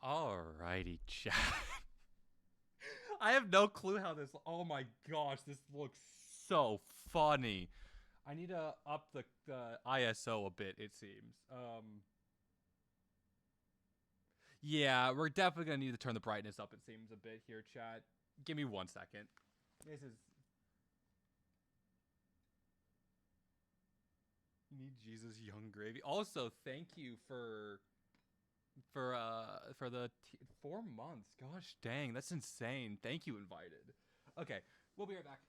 Alrighty, chat. I have no clue how this. Oh my gosh, this looks so funny. I need to up the ISO a bit. It seems. Yeah, we're definitely gonna need to turn the brightness up. It seems a bit here, chat. Give me 1 second. This is. You need Jesus Young Gravy. Also, thank you for the 4 months. Gosh dang, that's insane. Thank you, invited. Okay, we'll be right back.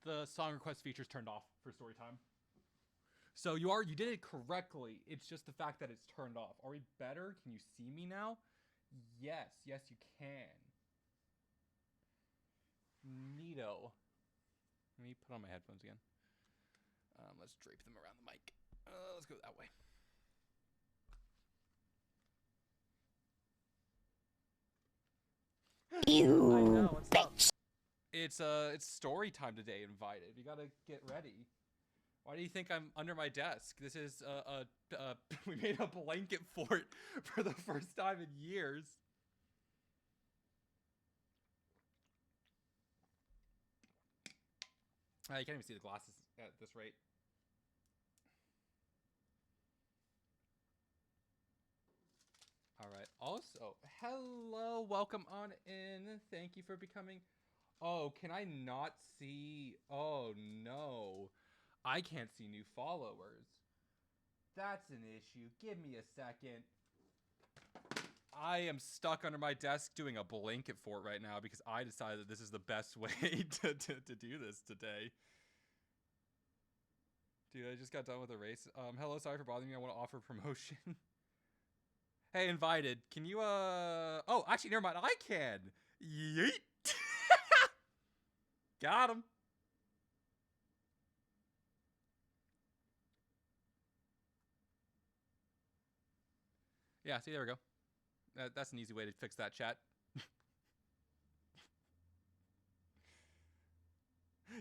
The song request feature's turned off for story time. So you did it correctly. It's just the fact that it's turned off. Are we better? Can you see me now? Yes, yes you can. Neato. Let me put on my headphones again. Let's drape them around the mic. Let's go that way. I know. What's up? It's story time today. Invited. You gotta get ready. Why do you think I'm under my desk? This is we made a blanket fort for the first time in years. You can't even see the glasses at this rate. All right. Also, hello, welcome on in. Thank you for becoming. Oh, can I not see? Oh no, I can't see new followers. That's an issue. Give me a second. I am stuck under my desk doing a blanket fort right now because I decided that this is the best way to do this today. Dude, I just got done with a race. Hello, sorry for bothering you. I want to offer promotion. Hey, invited. Can you, Oh, actually, never mind. I can. Yeet. Got him. Yeah, see, there we go. That's an easy way to fix that, chat.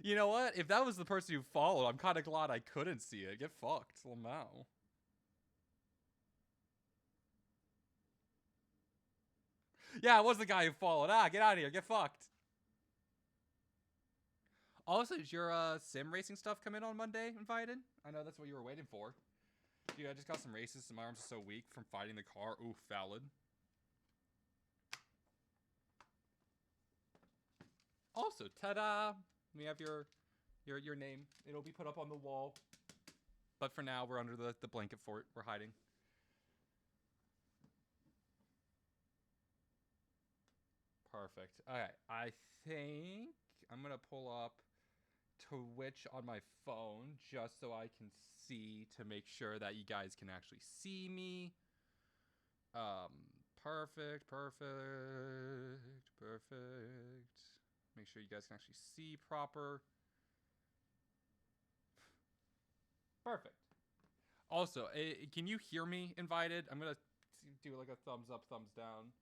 You know what? If that was the person who followed, I'm kind of glad I couldn't see it. Get fucked, Lamau. Yeah, it was the guy who followed. Ah, get out of here. Get fucked. Also, did your sim racing stuff come in on Monday, invited? I know that's what you were waiting for. Dude, I just got some races and my arms are so weak from fighting the car. Ooh, valid. Also, ta-da! We have your name. It'll be put up on the wall. But for now, we're under the blanket fort. We're hiding. Perfect. Alright, I think I'm gonna pull up Twitch on my phone just so I can see to make sure that you guys can actually see me. Perfect. Make sure you guys can actually see proper. Perfect. Also, can you hear me, invited? I'm gonna do like a thumbs up, thumbs down.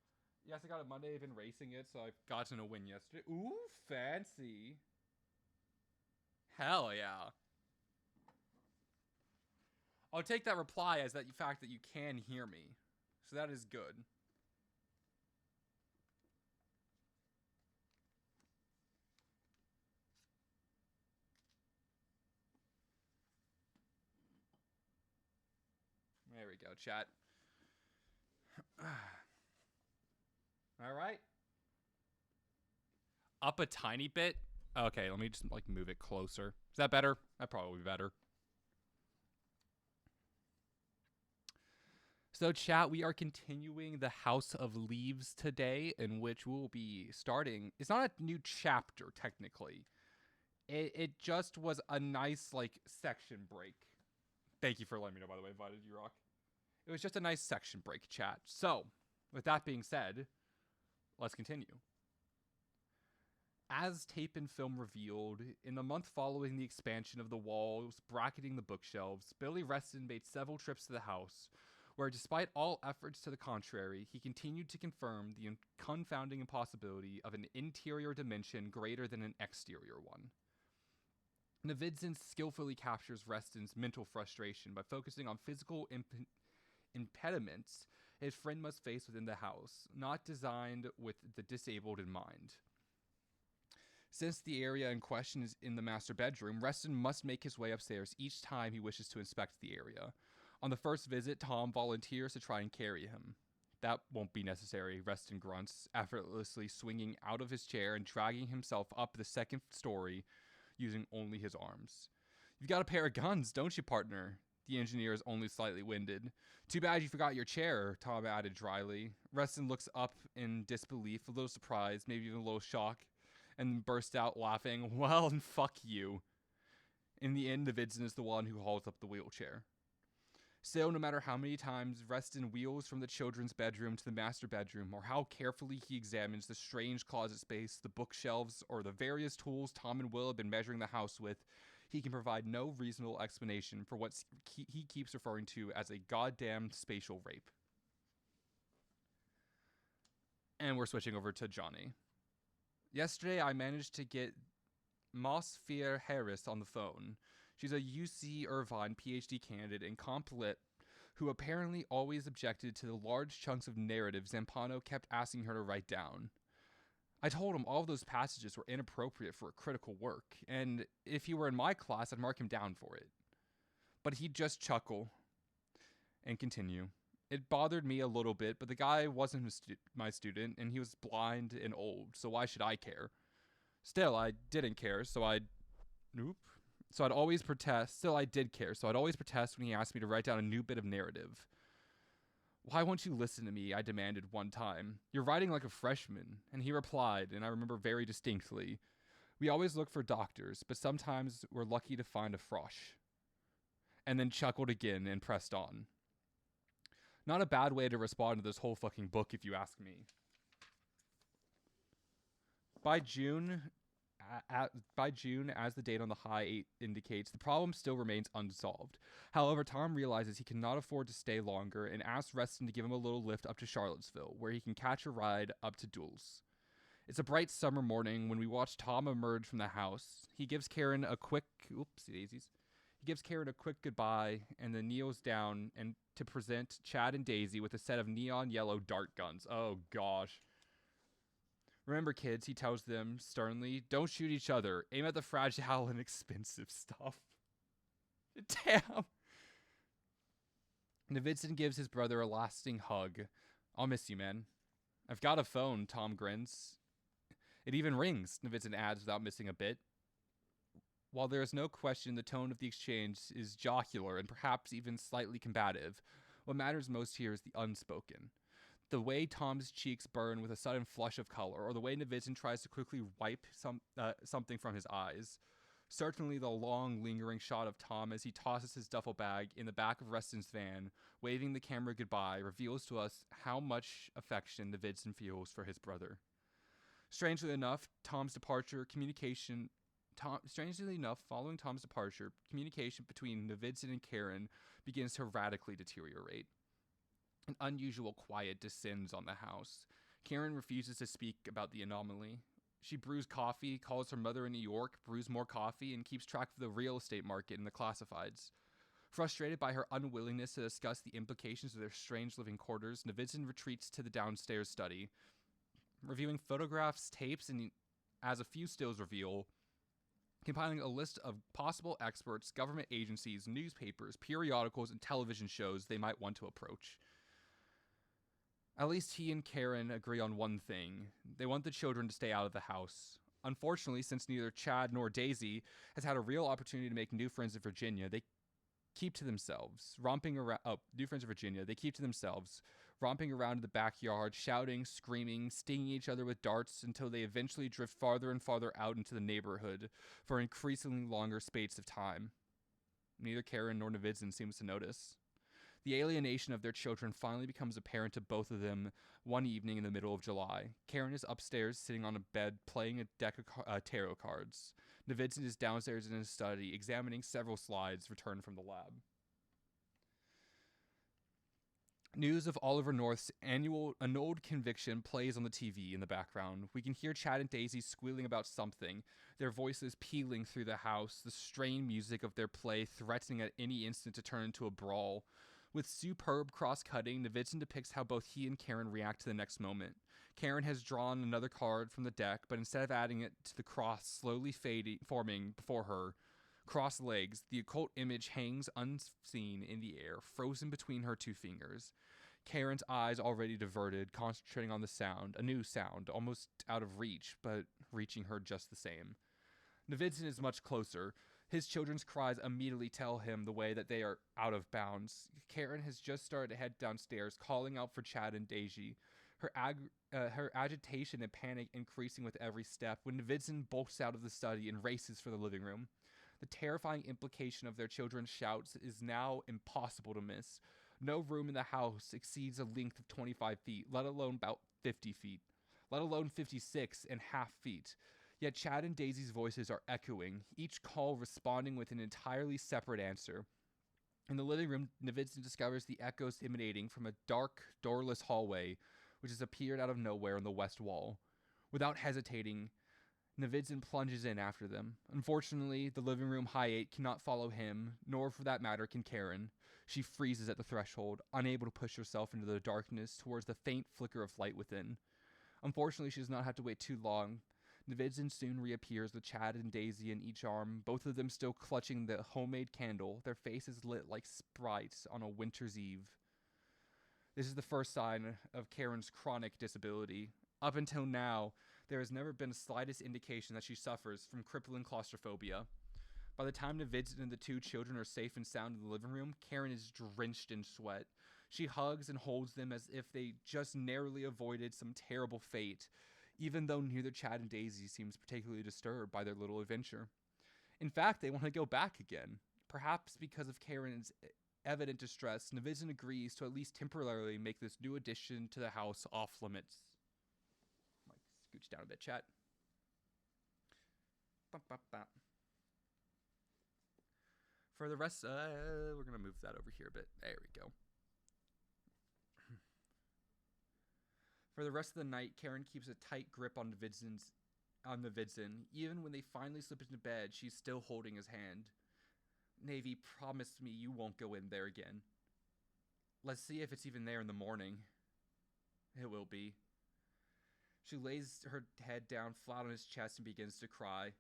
Yes, I got it Monday. I've been racing it, so I've gotten a win yesterday. Ooh, fancy. Hell yeah. I'll take that reply as that fact that you can hear me. So that is good. There we go, chat. All right. Up a tiny bit. Okay, let me just like move it closer. Is that better? That probably better. So, chat, we are continuing the House of Leaves today, in which we'll be starting. It's not a new chapter, technically. It just was a nice, like, section break. Thank you for letting me know, by the way, Invited You Rock. It was just a nice section break, chat. So, with that being said, let's continue. As tape and film revealed, in the month following the expansion of the walls bracketing the bookshelves, Billy Reston made several trips to the house, where despite all efforts to the contrary, he continued to confirm the confounding impossibility of an interior dimension greater than an exterior one. Navidson skillfully captures Reston's mental frustration by focusing on physical impediments his friend must face within the house, not designed with the disabled in mind. Since the area in question is in the master bedroom, Reston must make his way upstairs each time he wishes to inspect the area. On the first visit, Tom volunteers to try and carry him. That won't be necessary, Reston grunts, effortlessly swinging out of his chair and dragging himself up the second story using only his arms. You've got a pair of guns, don't you, partner? The engineer is only slightly winded. Too bad you forgot your chair, Tom added dryly. Reston looks up in disbelief, a little surprised, maybe even a little shocked, and burst out laughing. Well, fuck you. In the end, Navidson is the one who hauls up the wheelchair. Still, no matter how many times Reston wheels from the children's bedroom to the master bedroom, or how carefully he examines the strange closet space, the bookshelves, or the various tools Tom and Will have been measuring the house with, he can provide no reasonable explanation for what he keeps referring to as a goddamn spatial rape. And we're switching over to Johnny. Yesterday, I managed to get Mosfear Harris on the phone. She's a UC Irvine PhD candidate in Comp Lit who apparently always objected to the large chunks of narrative Zampano kept asking her to write down. I told him all of those passages were inappropriate for a critical work, and if he were in my class, I'd mark him down for it. But he'd just chuckle and continue. It bothered me a little bit, but the guy wasn't my student, and he was blind and old, so why should I care? Still, I didn't care, so I'd always protest. Still, I did care, so I'd always protest when he asked me to write down a new bit of narrative. Why won't you listen to me? I demanded one time. You're writing like a freshman. And he replied, and I remember very distinctly, we always look for doctors, but sometimes we're lucky to find a frosh. And then chuckled again and pressed on. Not a bad way to respond to this whole fucking book, if you ask me. By June, as the date on the high indicates, the problem still remains unsolved. However, Tom realizes he cannot afford to stay longer and asks Reston to give him a little lift up to Charlottesville, where he can catch a ride up to Dulles. It's a bright summer morning when we watch Tom emerge from the house. He gives Karen a quick goodbye and then kneels down and to present Chad and Daisy with a set of neon yellow dart guns. Oh gosh. Remember, kids, he tells them sternly, don't shoot each other. Aim at the fragile and expensive stuff. Damn. Navidson gives his brother a lasting hug. I'll miss you, man. I've got a phone, Tom grins. It even rings, Navidson adds without missing a bit. While there is no question the tone of the exchange is jocular and perhaps even slightly combative, what matters most here is the unspoken. The way Tom's cheeks burn with a sudden flush of color, or the way Navidson tries to quickly wipe something from his eyes. Certainly the long, lingering shot of Tom as he tosses his duffel bag in the back of Reston's van, waving the camera goodbye, reveals to us how much affection Navidson feels for his brother. Strangely enough, following Tom's departure, communication between Navidson and Karen begins to radically deteriorate. An unusual quiet descends on the house. Karen refuses to speak about the anomaly. She brews coffee, calls her mother in New York, brews more coffee, and keeps track of the real estate market and the classifieds. Frustrated by her unwillingness to discuss the implications of their strange living quarters, Navidson retreats to the downstairs study. Reviewing photographs, tapes, and, as a few stills reveal, compiling a list of possible experts, government agencies, newspapers, periodicals, and television shows they might want to approach. At least he and Karen agree on one thing. They want the children to stay out of the house. Unfortunately, since neither Chad nor Daisy has had a real opportunity to make new friends in Virginia, they keep to themselves, romping around. Oh, new friends in Virginia. They keep to themselves, romping around in the backyard, shouting, screaming, stinging each other with darts until they eventually drift farther and farther out into the neighborhood for increasingly longer spates of time. Neither Karen nor Novidzin seems to notice. The alienation of their children finally becomes apparent to both of them one evening in the middle of July. Karen is upstairs sitting on a bed playing a deck of tarot cards. Novidzin is downstairs in his study examining several slides returned from the lab. News of Oliver North's annulled conviction plays on the TV in the background. We can hear Chad and Daisy squealing about something, their voices pealing through the house, the strained music of their play threatening at any instant to turn into a brawl. With superb cross-cutting, Novidzin depicts how both he and Karen react to the next moment. Karen has drawn another card from the deck, but instead of adding it to the cross slowly forming before her, crossed legs, the occult image hangs unseen in the air, frozen between her two fingers. Karen's eyes already diverted, concentrating on the sound, a new sound, almost out of reach, but reaching her just the same. Novidzin is much closer. His children's cries immediately tell him the way that they are out of bounds. Karen has just started to head downstairs, calling out for Chad and Daisy, her agitation and panic increasing with every step when Novidzin bolts out of the study and races for the living room. The terrifying implication of their children's shouts is now impossible to miss. No room in the house exceeds a length of 25 feet, let alone about 50 feet, let alone 56.5 feet. Yet Chad and Daisy's voices are echoing, each call responding with an entirely separate answer. In the living room, Novidzin discovers the echoes emanating from a dark, doorless hallway, which has appeared out of nowhere on the west wall. Without hesitating, Novidzin plunges in after them. Unfortunately, the living room high eight cannot follow him, nor for that matter can Karen. She freezes at the threshold, unable to push herself into the darkness towards the faint flicker of light within. Unfortunately, she does not have to wait too long. Novidzin soon reappears with Chad and Daisy in each arm, both of them still clutching the homemade candle, their faces lit like sprites on a winter's eve. This is the first sign of Karen's chronic disability. Up until now, there has never been the slightest indication that she suffers from crippling claustrophobia. By the time Novidzin and the two children are safe and sound in the living room, Karen is drenched in sweat. She hugs and holds them as if they just narrowly avoided some terrible fate, even though neither Chad and Daisy seems particularly disturbed by their little adventure. In fact, they want to go back again. Perhaps because of Karen's evident distress, Novidzin agrees to at least temporarily make this new addition to the house off limits. Scooch down a bit, chat. For the rest, we're going to move that over here a bit. There we go. For the rest of the night, Karen keeps a tight grip on Novidzin. Even when they finally slip into bed, she's still holding his hand. Navy, promise me you won't go in there again. Let's see if it's even there in the morning. It will be. She lays her head down flat on his chest and begins to cry.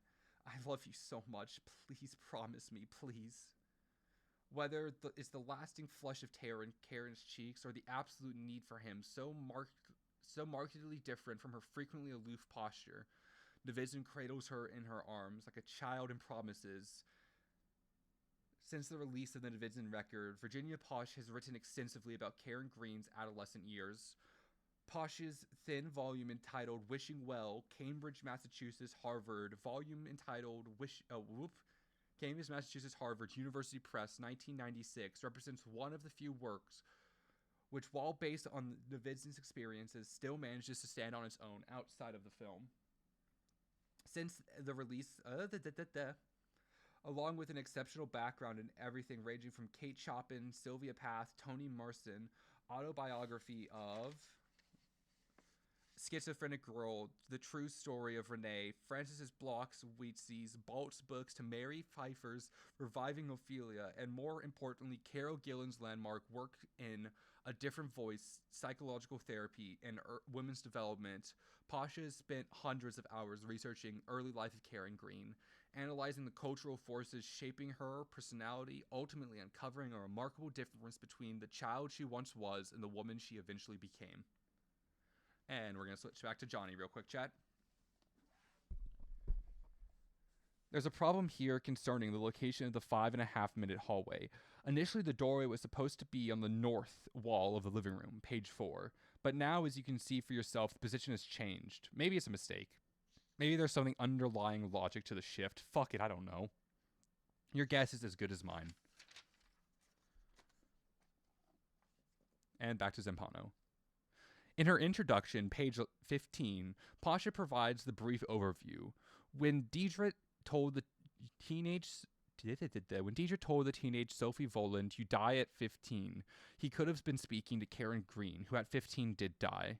I love you so much. Please promise me, please. Whether it's the lasting flush of terror in Karen's cheeks or the absolute need for him, so markedly different from her frequently aloof posture, Novidzin cradles her in her arms like a child and promises. Since the release of the Novidzin record, Virginia Posh has written extensively about Karen Green's adolescent years. Posh's thin volume entitled Wishing Well, Cambridge, Massachusetts, Harvard, volume entitled Cambridge, Massachusetts, Harvard, University Press, 1996, represents one of the few works which, while based on Novidzin's experiences, still manages to stand on its own outside of the film. Since the release, along with an exceptional background in everything ranging from Kate Chopin, Sylvia Plath, Toni Morrison, autobiography of Schizophrenic Girl, The True Story of Renee, Francis Bloch's Wheatsey's, Balt's books to Mary Pfeiffer's Reviving Ophelia, and more importantly, Carol Gillen's landmark work in A Different Voice, Psychological Therapy, and Women's Development, Pasha has spent hundreds of hours researching early life of Karen Green, analyzing the cultural forces shaping her personality, ultimately uncovering a remarkable difference between the child she once was and the woman she eventually became. And we're going to switch back to Johnny real quick, chat. There's a problem here concerning the location of the 5.5 minute hallway. Initially, the doorway was supposed to be on the north wall of the living room, page 4. But now, as you can see for yourself, the position has changed. Maybe it's a mistake. Maybe there's something underlying logic to the shift. Fuck it, I don't know. Your guess is as good as mine. And back to Zampano. In her introduction, page 15, Pasha provides the brief overview. When Deidre told the teenage Sophie Voland, "You die at 15," he could have been speaking to Karen Green, who at 15 did die.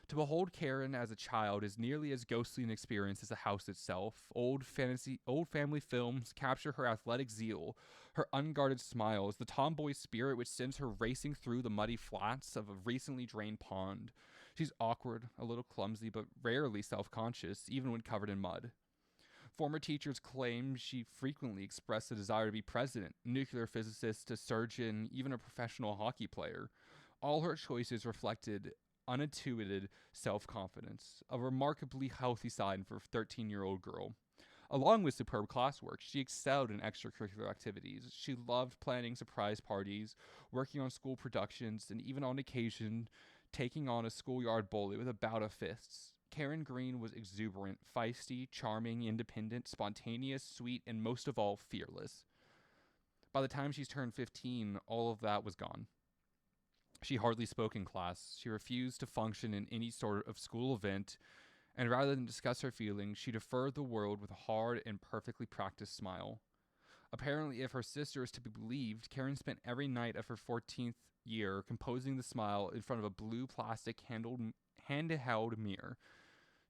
To behold Karen as a child is nearly as ghostly an experience as the house itself. Old family films capture her athletic zeal, her unguarded smiles, the tomboy spirit which sends her racing through the muddy flats of a recently drained pond. She's awkward, a little clumsy, but rarely self-conscious, even when covered in mud. Former teachers claim she frequently expressed a desire to be president, nuclear physicist, a surgeon, even a professional hockey player. All her choices reflected unintuited self-confidence, a remarkably healthy sign for a 13-year-old girl. Along with superb classwork, she excelled in extracurricular activities. She loved planning surprise parties, working on school productions, and even on occasion, taking on a schoolyard bully with a bout of fists. Karen Green was exuberant, feisty, charming, independent, spontaneous, sweet, and most of all, fearless. By the time she's turned 15, all of that was gone. She hardly spoke in class. She refused to function in any sort of school event, and rather than discuss her feelings, she deferred the world with a hard and perfectly practiced smile. Apparently, if her sister is to be believed, Karen spent every night of her 14th year composing the smile in front of a blue plastic handheld mirror.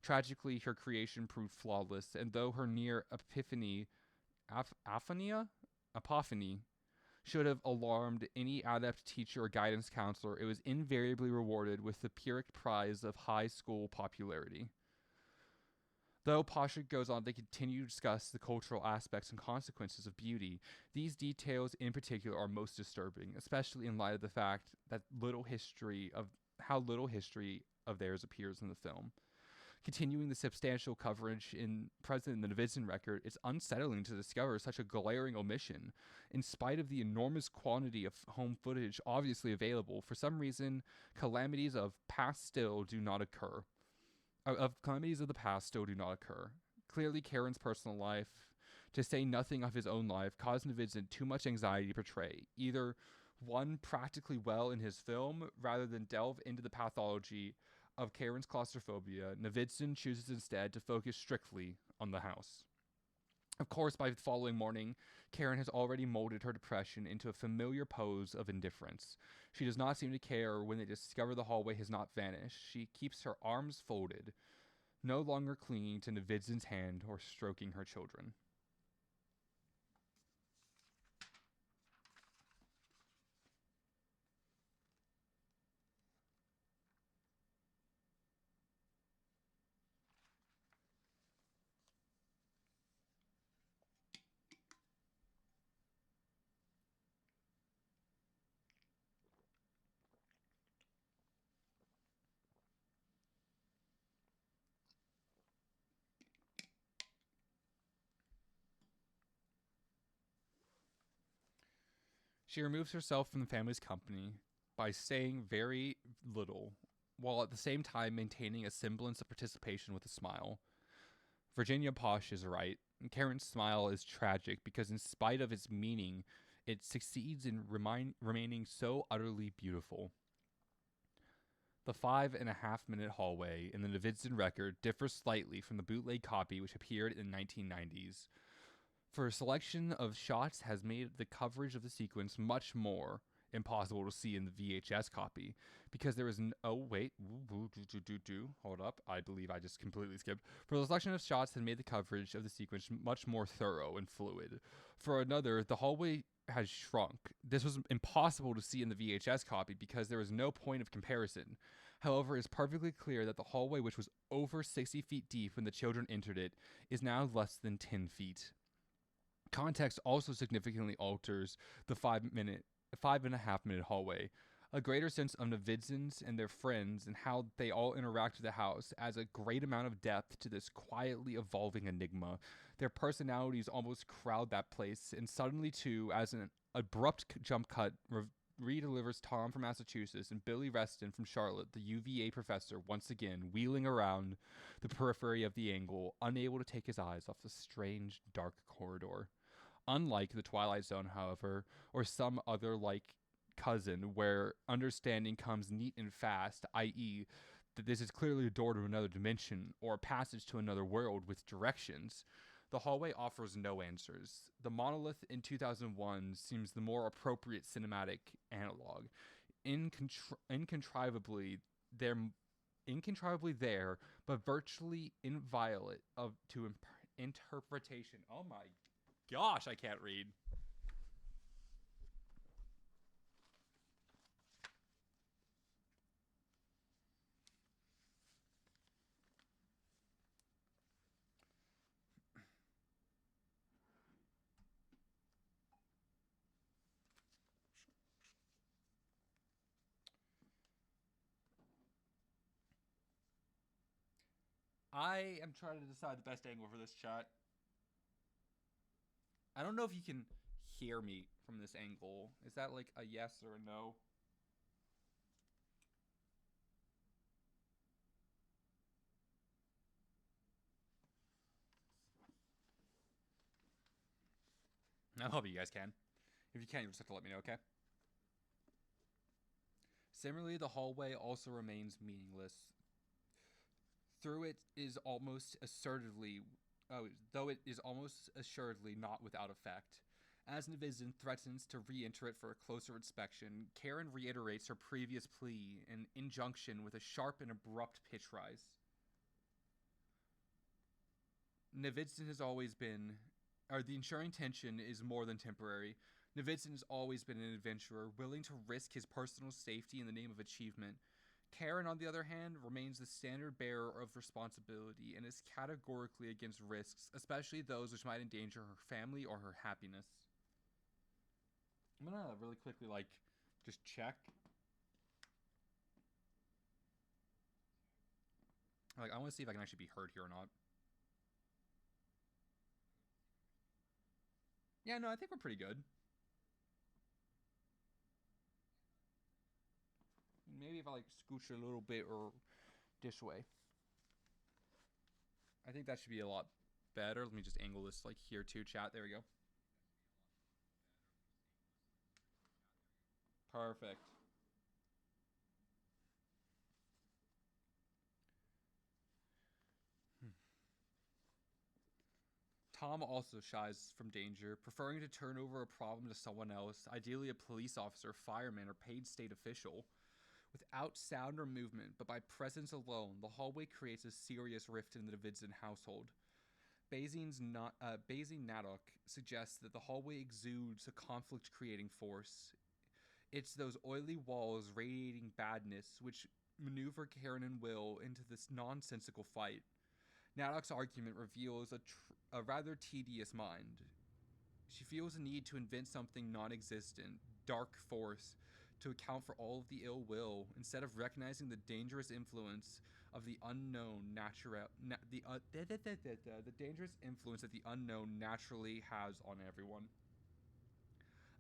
Tragically, her creation proved flawless, and though her near epiphany should have alarmed any adept teacher or guidance counselor, it was invariably rewarded with the Pyrrhic prize of high school popularity. Though Pasha goes on to continue to discuss the cultural aspects and consequences of beauty, these details in particular are most disturbing, especially in light of the fact that how little history of theirs appears in the film. Continuing the substantial coverage present in the Navidson record, it's unsettling to discover such a glaring omission. In spite of the enormous quantity of home footage obviously available, for some reason, calamities of the past still do not occur. Clearly, Karen's personal life, to say nothing of his own life, caused Navidson too much anxiety to portray, either one practically well in his film, rather than delve into the pathology of Karen's claustrophobia. Navidson chooses instead to focus strictly on the house. Of course, by the following morning, Karen has already molded her depression into a familiar pose of indifference. She does not seem to care when they discover the hallway has not vanished. She keeps her arms folded, no longer clinging to Navidson's hand or stroking her children. She removes herself from the family's company by saying very little, while at the same time maintaining a semblance of participation with a smile. Virginia Posh is right. Karen's smile is tragic because, in spite of its meaning, it succeeds in remaining so utterly beautiful. The 5.5 minute hallway in the Navidson record differs slightly from the bootleg copy which appeared in the 1990s. For a selection of shots has made the coverage of the sequence much more impossible to see in the VHS copy because there is hold up, I believe I just completely skipped. For the selection of shots has made the coverage of the sequence much more thorough and fluid. For another, the hallway has shrunk. This was impossible to see in the VHS copy because there is no point of comparison. However, it's perfectly clear that the hallway, which was over 60 feet deep when the children entered it, is now less than 10 feet. Context also significantly alters the 5.5 minute hallway. A greater sense of Novidzins and their friends and how they all interact with the house adds a great amount of depth to this quietly evolving enigma. Their personalities almost crowd that place, and suddenly, too, as an abrupt jump cut redelivers Tom from Massachusetts and Billy Reston from Charlotte, the UVA professor, once again wheeling around the periphery of the angle, unable to take his eyes off the strange, dark corridor. Unlike the Twilight Zone, however, or some other like cousin where understanding comes neat and fast, i.e., that this is clearly a door to another dimension or a passage to another world with directions. The hallway offers no answers. The monolith in 2001 seems the more appropriate cinematic analog. Incontrivably there, incontrivably there, but virtually inviolate of to interpretation. Oh my gosh, I can't read. I am trying to decide the best angle for this shot. I don't know if you can hear me from this angle. Is that like a yes or a no? I hope you guys can. If you can't, you just have to let me know, okay? Similarly, the hallway also remains meaningless. Through it is almost assertively, though it is almost assuredly not without effect. As Navision threatens to re-enter it for a closer inspection, Karen reiterates her previous plea and injunction with a sharp and abrupt pitch rise. Navidson has always been, or the ensuring tension is more than temporary. Navidson has always been an adventurer, willing to risk his personal safety in the name of achievement. Karen, on the other hand, remains the standard bearer of responsibility and is categorically against risks, especially those which might endanger her family or her happiness. I'm gonna really quickly, just check. I want to see if I can actually be heard here or not. Yeah, no, I think we're pretty good. Maybe if I scooch a little bit or this way. I think that should be a lot better. Let me just angle this here too, chat. There we go. Perfect. Tom also shies from danger, preferring to turn over a problem to someone else, ideally a police officer, fireman, or paid state official. Without sound or movement, but by presence alone, the hallway creates a serious rift in the Davidson household. Basing Nadok suggests that the hallway exudes a conflict creating force. It's those oily walls radiating badness which maneuver Karen and Will into this nonsensical fight. Nadok's argument reveals a rather tedious mind. She feels a need to invent something non existent, dark force, to account for all of the ill will, instead of recognizing the dangerous influence of the unknown the dangerous influence that the unknown naturally has on everyone.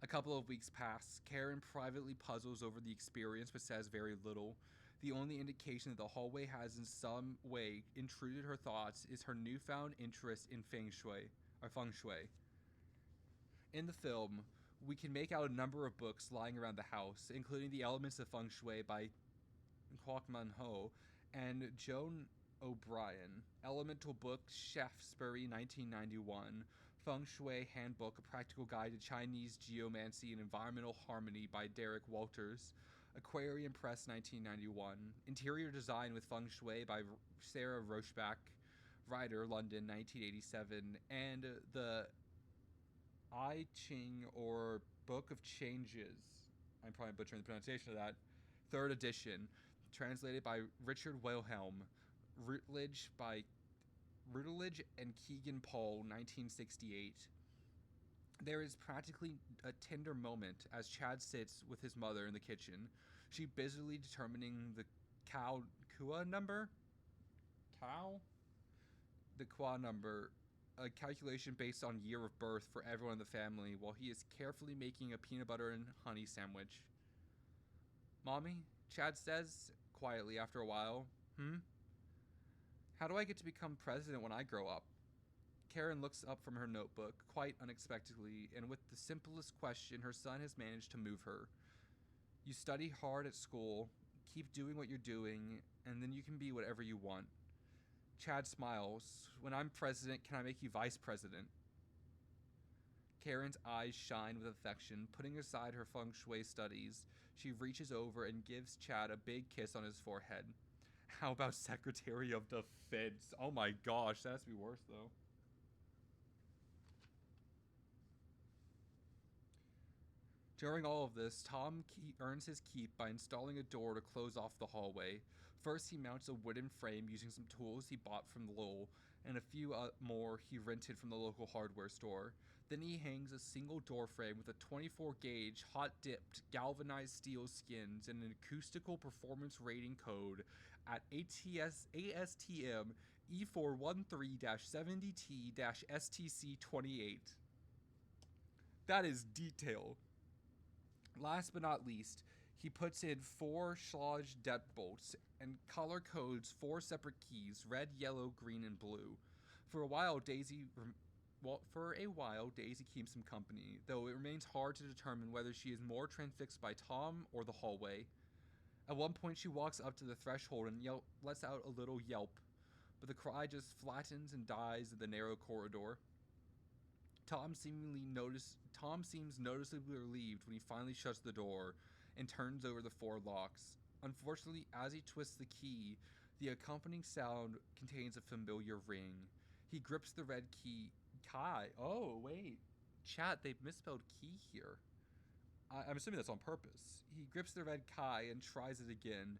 A couple of weeks pass. Karen privately puzzles over the experience but says very little. The only indication that the hallway has in some way intruded her thoughts is her newfound interest in feng shui. In the film, we can make out a number of books lying around the house, including The Elements of Feng Shui by Kwok Man Ho and Joan O'Brien, Elemental Book Shaftesbury 1991, Feng Shui Handbook, A Practical Guide to Chinese Geomancy and Environmental Harmony by Derek Walters, Aquarium Press 1991, Interior Design with Feng Shui by Sarah Rochbach, Ryder, London 1987, and the I Ching or Book of Changes. I'm probably butchering the pronunciation of that. Third edition, translated by Richard Wilhelm, Routledge and Keegan Paul, 1968. There is practically a tender moment as Chad sits with his mother in the kitchen. She busily determining the cow Kua number. Cow? The Kua number, a calculation based on year of birth for everyone in the family, while he is carefully making a peanut butter and honey sandwich. Mommy, Chad says, quietly after a while. Hmm? How do I get to become president when I grow up? Karen looks up from her notebook, quite unexpectedly, and with the simplest question, her son has managed to move her. You study hard at school, keep doing what you're doing, and then you can be whatever you want. Chad smiles. When I'm president, can I make you vice president? Karen's eyes shine with affection. Putting aside her feng shui studies, she reaches over and gives Chad a big kiss on his forehead. How about Secretary of Defense? Oh my gosh, that has to be worse though. During all of this, Tom earns his keep by installing a door to close off the hallway. First, he mounts a wooden frame using some tools he bought from Lowell and a few more he rented from the local hardware store. Then he hangs a single door frame with a 24 gauge, hot dipped, galvanized steel skins and an acoustical performance rating code at ASTM E413-70T-STC28. That is detail. Last but not least, he puts in 4 Schlage deadbolts and color codes 4 separate keys: red, yellow, green, and blue. For a while, Daisy keeps him company, though it remains hard to determine whether she is more transfixed by Tom or the hallway. At one point, she walks up to the threshold and lets out a little yelp, but the cry just flattens and dies in the narrow corridor. Tom seems noticeably relieved when he finally shuts the door and turns over the 4 locks. Unfortunately, as he twists the key, the accompanying sound contains a familiar ring. He grips the red key. Oh, wait. Chat, they've misspelled key here. I'm assuming that's on purpose. He grips the red Kai and tries it again.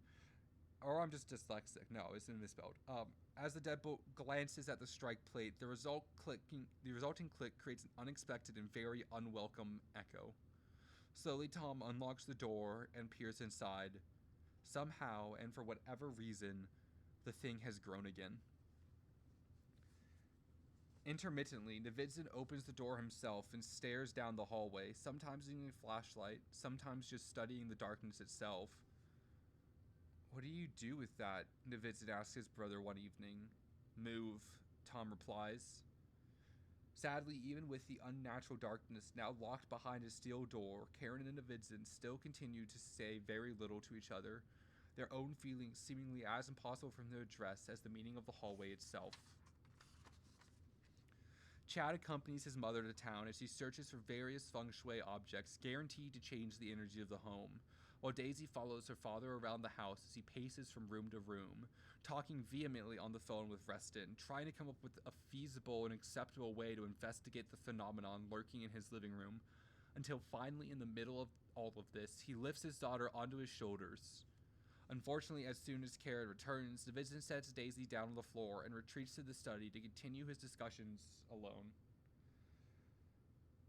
Or I'm just dyslexic. No, it's misspelled. As the deadbolt glances at the strike plate, the resulting click creates an unexpected and very unwelcome echo. Slowly, Tom unlocks the door and peers inside. Somehow, and for whatever reason, the thing has grown again. Intermittently, Novitzin opens the door himself and stares down the hallway, sometimes using a flashlight, sometimes just studying the darkness itself. What do you do with that? Novitzin asks his brother one evening. Move, Tom replies. Sadly, even with the unnatural darkness now locked behind a steel door, Karen and Novitzin still continue to say very little to each other, their own feelings seemingly as impossible for them to address as the meaning of the hallway itself. Chad accompanies his mother to town as he searches for various feng shui objects guaranteed to change the energy of the home, while Daisy follows her father around the house as he paces from room to room, talking vehemently on the phone with Reston, trying to come up with a feasible and acceptable way to investigate the phenomenon lurking in his living room, until finally, in the middle of all of this, he lifts his daughter onto his shoulders. Unfortunately, as soon as Karen returns, the Division sets Daisy down on the floor and retreats to the study to continue his discussions alone.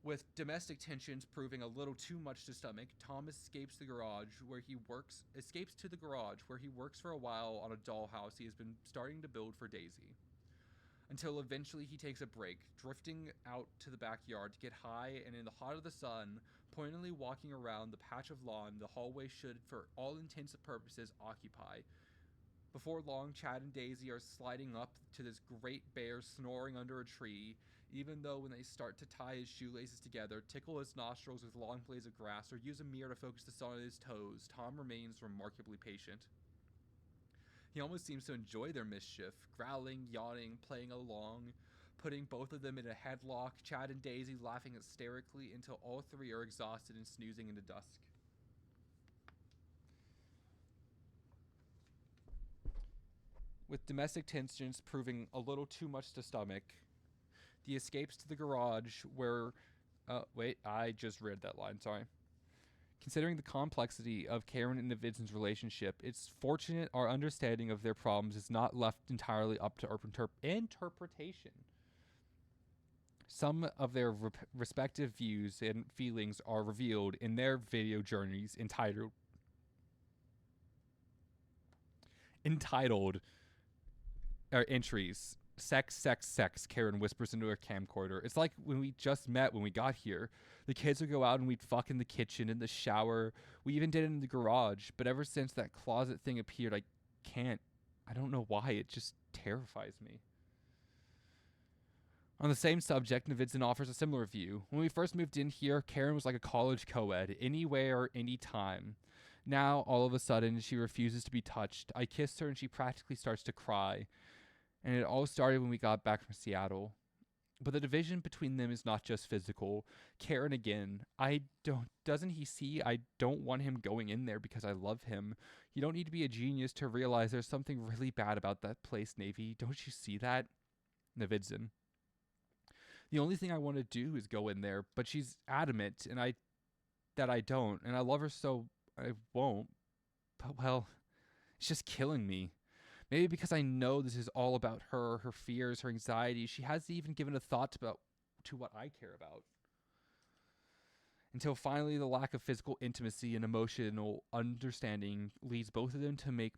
With domestic tensions proving a little too much to stomach, Tom escapes to the garage where he works for a while on a dollhouse he has been starting to build for Daisy. Until eventually he takes a break, drifting out to the backyard to get high and in the hot of the sun, pointedly walking around the patch of lawn the hallway should, for all intents and purposes, occupy. Before long, Chad and Daisy are sliding up to this great bear snoring under a tree, even though when they start to tie his shoelaces together, tickle his nostrils with long blades of grass, or use a mirror to focus the sun on his toes, Tom remains remarkably patient. He almost seems to enjoy their mischief, growling, yawning, playing along, putting both of them in a headlock, Chad and Daisy laughing hysterically until all 3 are exhausted and snoozing into dusk. With domestic tensions proving a little too much to stomach, the escapes to the garage where... I just read that line, sorry. Considering the complexity of Karen and Novidzin's relationship, it's fortunate our understanding of their problems is not left entirely up to interpretation. Some of their respective views and feelings are revealed in their video journeys entitled entitled entries. Sex, sex, sex, Karen whispers into her camcorder. It's like when we just met when we got here. The kids would go out and we'd fuck in the kitchen, in the shower. We even did it in the garage. But ever since that closet thing appeared, I can't. I don't know why. It just terrifies me. On the same subject, Navidson offers a similar view. When we first moved in here, Karen was like a college co-ed, anywhere, anytime. Now, all of a sudden, she refuses to be touched. I kiss her and she practically starts to cry. And it all started when we got back from Seattle. But the division between them is not just physical. Karen again, doesn't he see I don't want him going in there because I love him? You don't need to be a genius to realize there's something really bad about that place, Navy. Don't you see that? Navidson. The only thing I want to do is go in there, but she's adamant that I don't, and I love her so I won't. But well, it's just killing me. Maybe because I know this is all about her, her fears, her anxiety. She hasn't even given a thought to what I care about. Until finally the lack of physical intimacy and emotional understanding leads both of them to make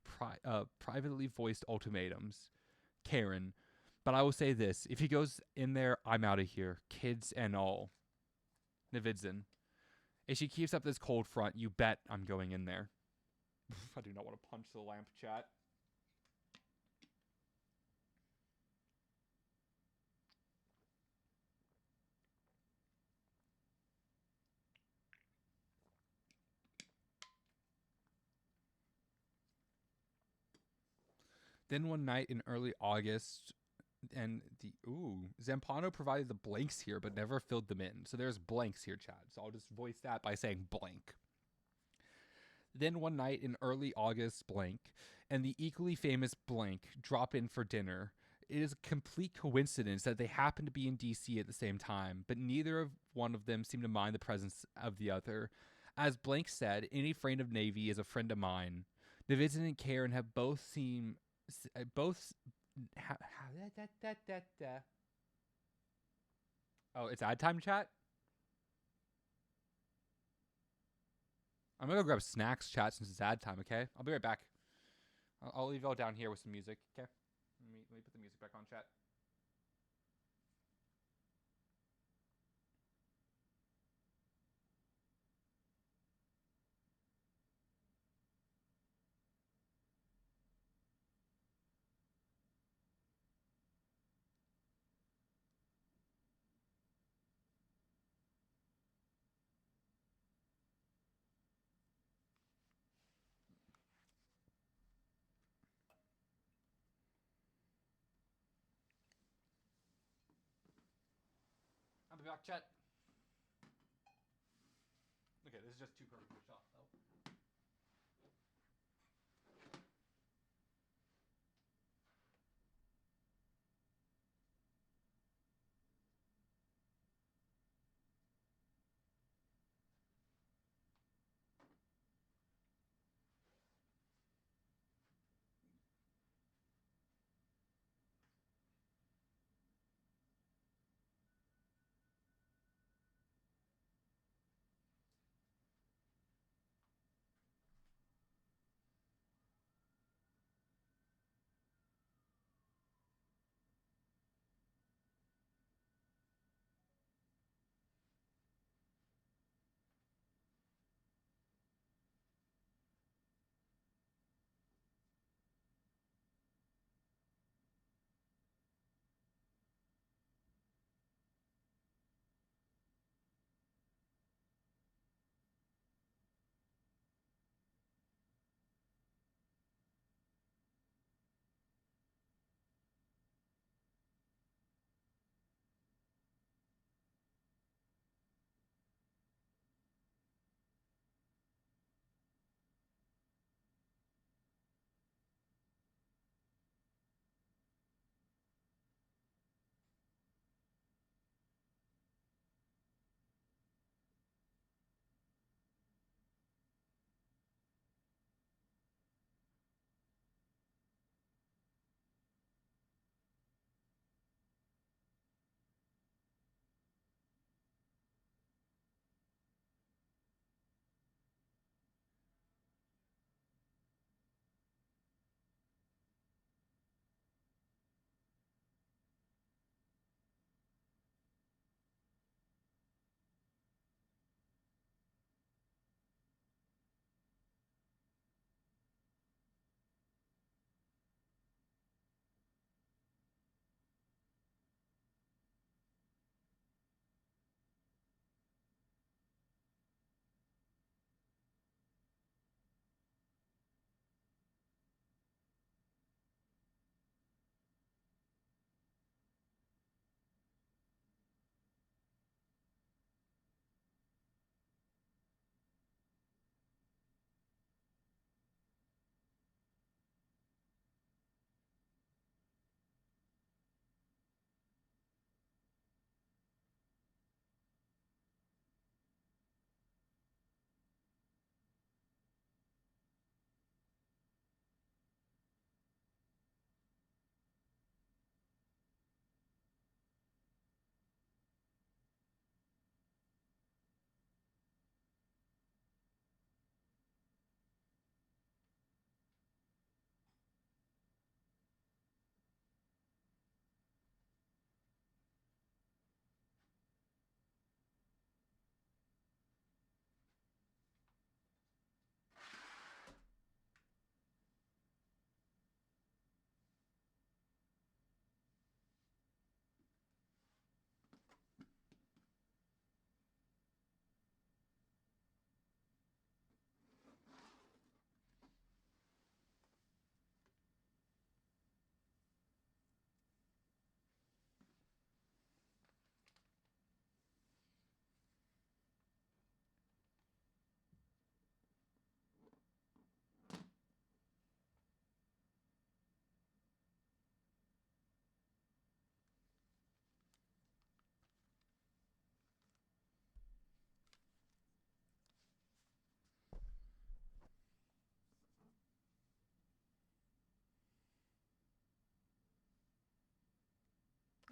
privately voiced ultimatums. Karen, but I will say this, if he goes in there, I'm out of here, kids and all. Navidson, if she keeps up this cold front, you bet I'm going in there. I do not want to punch the lamp, chat. Then one night in early August, and Zampano provided the blanks here, but never filled them in. So there's blanks here, Chad. So I'll just voice that by saying blank. Then one night in early August, blank, and the equally famous blank drop in for dinner. It is a complete coincidence that they happen to be in DC at the same time, but neither of one of them seem to mind the presence of the other. As Blank said, any friend of Navy is a friend of mine. Navidson and Karen have both. Oh, it's ad time, chat? I'm gonna go grab snacks, chat, since it's ad time, okay? I'll be right back. I'll leave y'all down here with some music, okay? Let me put the music back on, chat. I'll be back, chat. Okay, this is just too perfect a shot, though.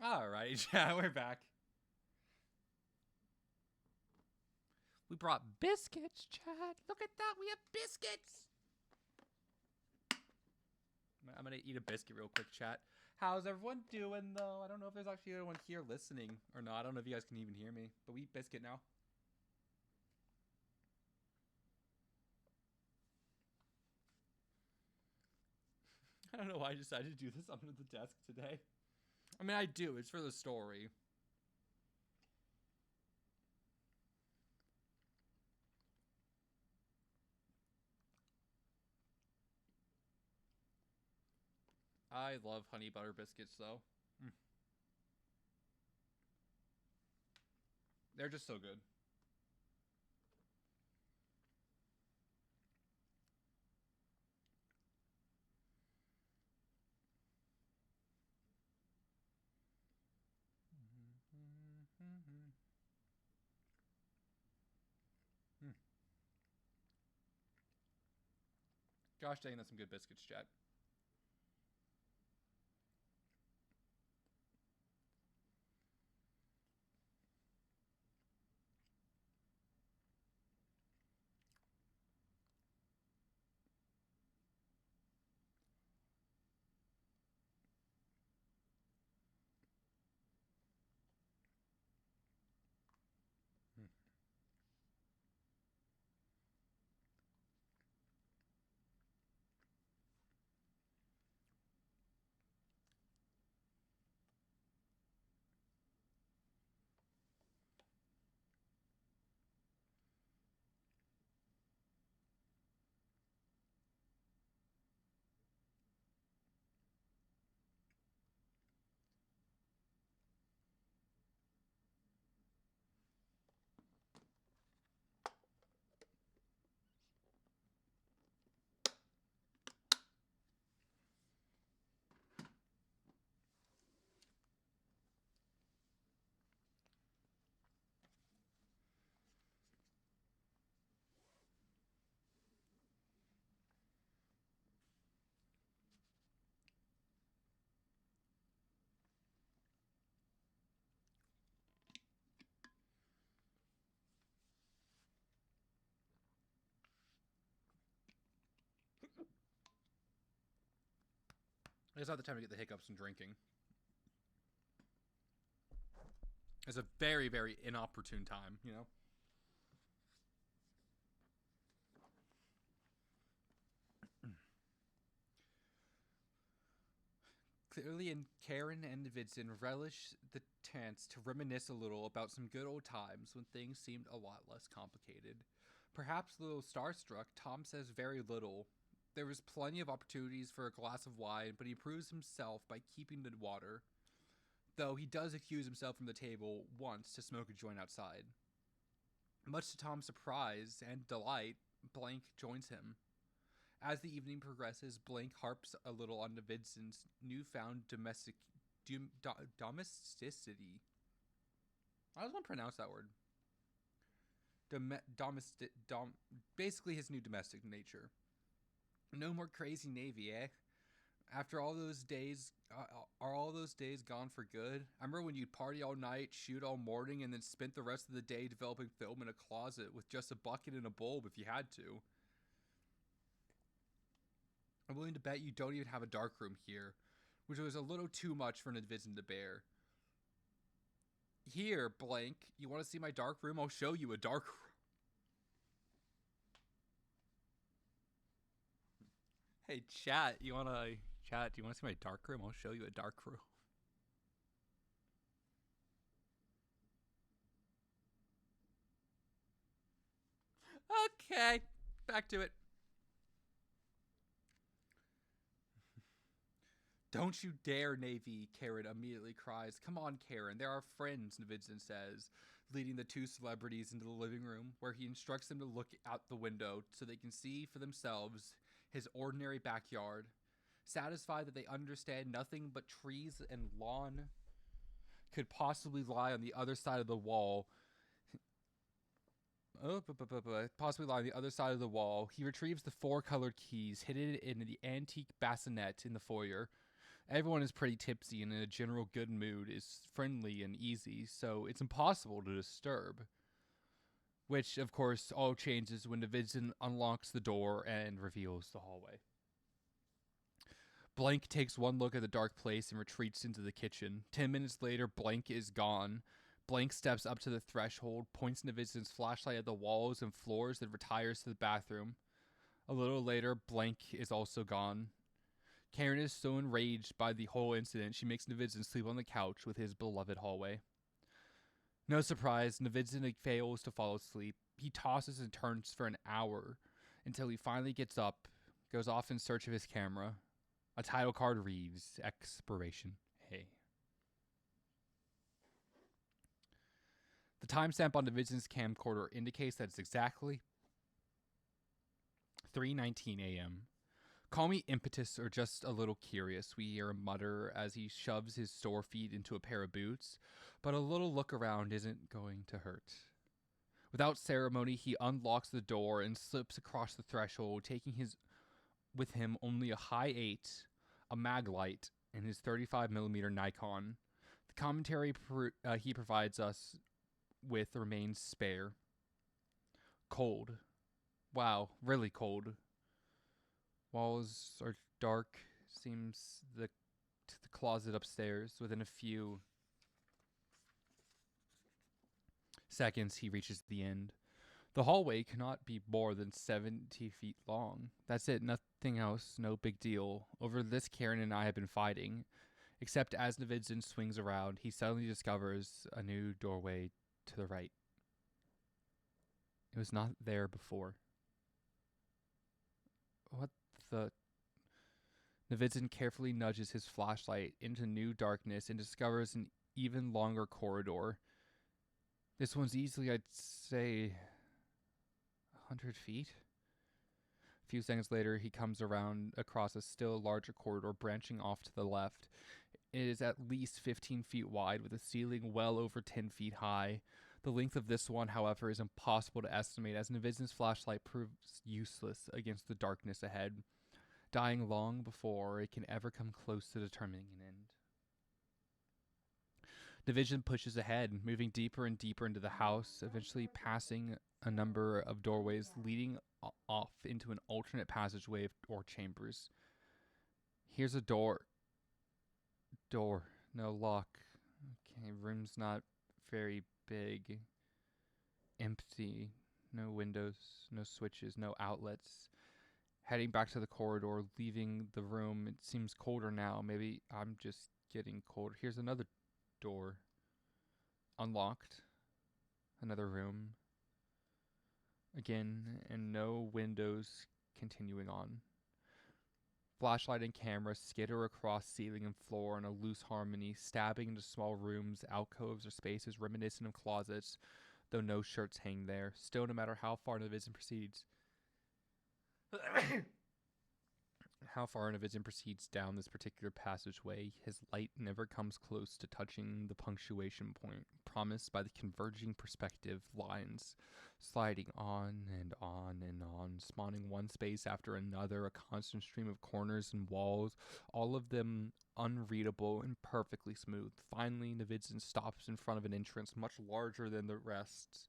Alright, yeah, we're back. We brought biscuits, Chad. Look at that, we have biscuits. I'm gonna eat a biscuit real quick, chat. How's everyone doing, though? I don't know if there's actually anyone here listening or not. I don't know if you guys can even hear me, but we eat biscuit now. I don't know why I decided to do this under the desk today. I mean, I do. It's for the story. I love honey butter biscuits, though. Mm. They're just so good. Mm. Gosh dang, that's some good biscuits, chat. Mm. It's not the time to get the hiccups and drinking. It's a very, very inopportune time, you know? Clearly, and Karen and Vincent relish the chance to reminisce a little about some good old times when things seemed a lot less complicated. Perhaps a little starstruck, Tom says very little. There was plenty of opportunities for a glass of wine, but he proves himself by keeping the water. Though he does accuse himself from the table once to smoke a joint outside. Much to Tom's surprise and delight, Blank joins him. As the evening progresses, Blank harps a little on Vincent's newfound domesticity. I just want to pronounce that word. Basically his new domestic nature. No more crazy Navy, eh? After all those days, are all those days gone for good? I remember when you'd party all night, shoot all morning, and then spent the rest of the day developing film in a closet with just a bucket and a bulb if you had to. I'm willing to bet you don't even have a darkroom here, which was a little too much for an Vincent to bear. Here, Blank, you want to see my dark room? I'll show you a dark room. Hey, chat, do you want to see my dark room? I'll show you a dark room. Okay, back to it. Don't you dare, Navy, Karen immediately cries. Come on, Karen, they're our friends, Vincent says, leading the two celebrities into the living room, where he instructs them to look out the window so they can see for themselves his ordinary backyard. Satisfied that they understand nothing but trees and lawn could possibly lie on the other side of the wall, possibly lie on the other side of the wall, he retrieves the four colored keys hidden in the antique bassinet in the foyer. Everyone is pretty tipsy and in a general good mood, is friendly and easy, so it's impossible to disturb. Which, of course, all changes when Davidson unlocks the door and reveals the hallway. Blank takes one look at the dark place and retreats into the kitchen. 10 minutes later, Blank is gone. Blank steps up to the threshold, points Davidson's flashlight at the walls and floors, then retires to the bathroom. A little later, Blank is also gone. Karen is so enraged by the whole incident, she makes Davidson sleep on the couch with his beloved hallway. No surprise, Davidson fails to fall asleep. He tosses and turns for an hour until he finally gets up, goes off in search of his camera. A title card reads, Expiration A. The timestamp on Davidson's camcorder indicates that it's exactly 3:19 a.m. Call me impetus or just a little curious, we hear him mutter as he shoves his store feet into a pair of boots, but a little look around isn't going to hurt. Without ceremony, he unlocks the door and slips across the threshold, taking with him only a high 8, a mag light, and his 35mm Nikon. The commentary he provides us with remains spare. Cold. Wow, really cold. Walls are dark, seems to the closet upstairs. Within a few seconds, he reaches the end. The hallway cannot be more than 70 feet long. That's it, nothing else, no big deal. Over this, Karen and I have been fighting. Except as Davidson swings around, he suddenly discovers a new doorway to the right. It was not there before. What the... Davidson carefully nudges his flashlight into new darkness and discovers an even longer corridor. This one's easily, I'd say, 100 feet? A few seconds later, he comes around across a still larger corridor branching off to the left. It is at least 15 feet wide with a ceiling well over 10 feet high. The length of this one, however, is impossible to estimate as Davidson's flashlight proves useless against the darkness ahead, dying long before it can ever come close to determining an end. Division pushes ahead, moving deeper and deeper into the house, eventually passing a number of doorways leading off into an alternate passageway or chambers. Here's a door. No lock. Okay, room's not very big. Empty. No windows, no switches, no outlets. Heading back to the corridor, leaving the room. It seems colder now. Maybe I'm just getting colder. Here's another door. Unlocked. Another room. Again, and no windows. Continuing on. Flashlight and camera skitter across ceiling and floor in a loose harmony, stabbing into small rooms, alcoves, or spaces reminiscent of closets, though no shirts hang there. Still, no matter how far Navision proceeds... down this particular passageway, his light never comes close to touching the punctuation point promised by the converging perspective lines, sliding on and on and on, spawning one space after another, a constant stream of corners and walls, all of them unreadable and perfectly smooth. Finally, Navidson stops in front of an entrance much larger than the rest.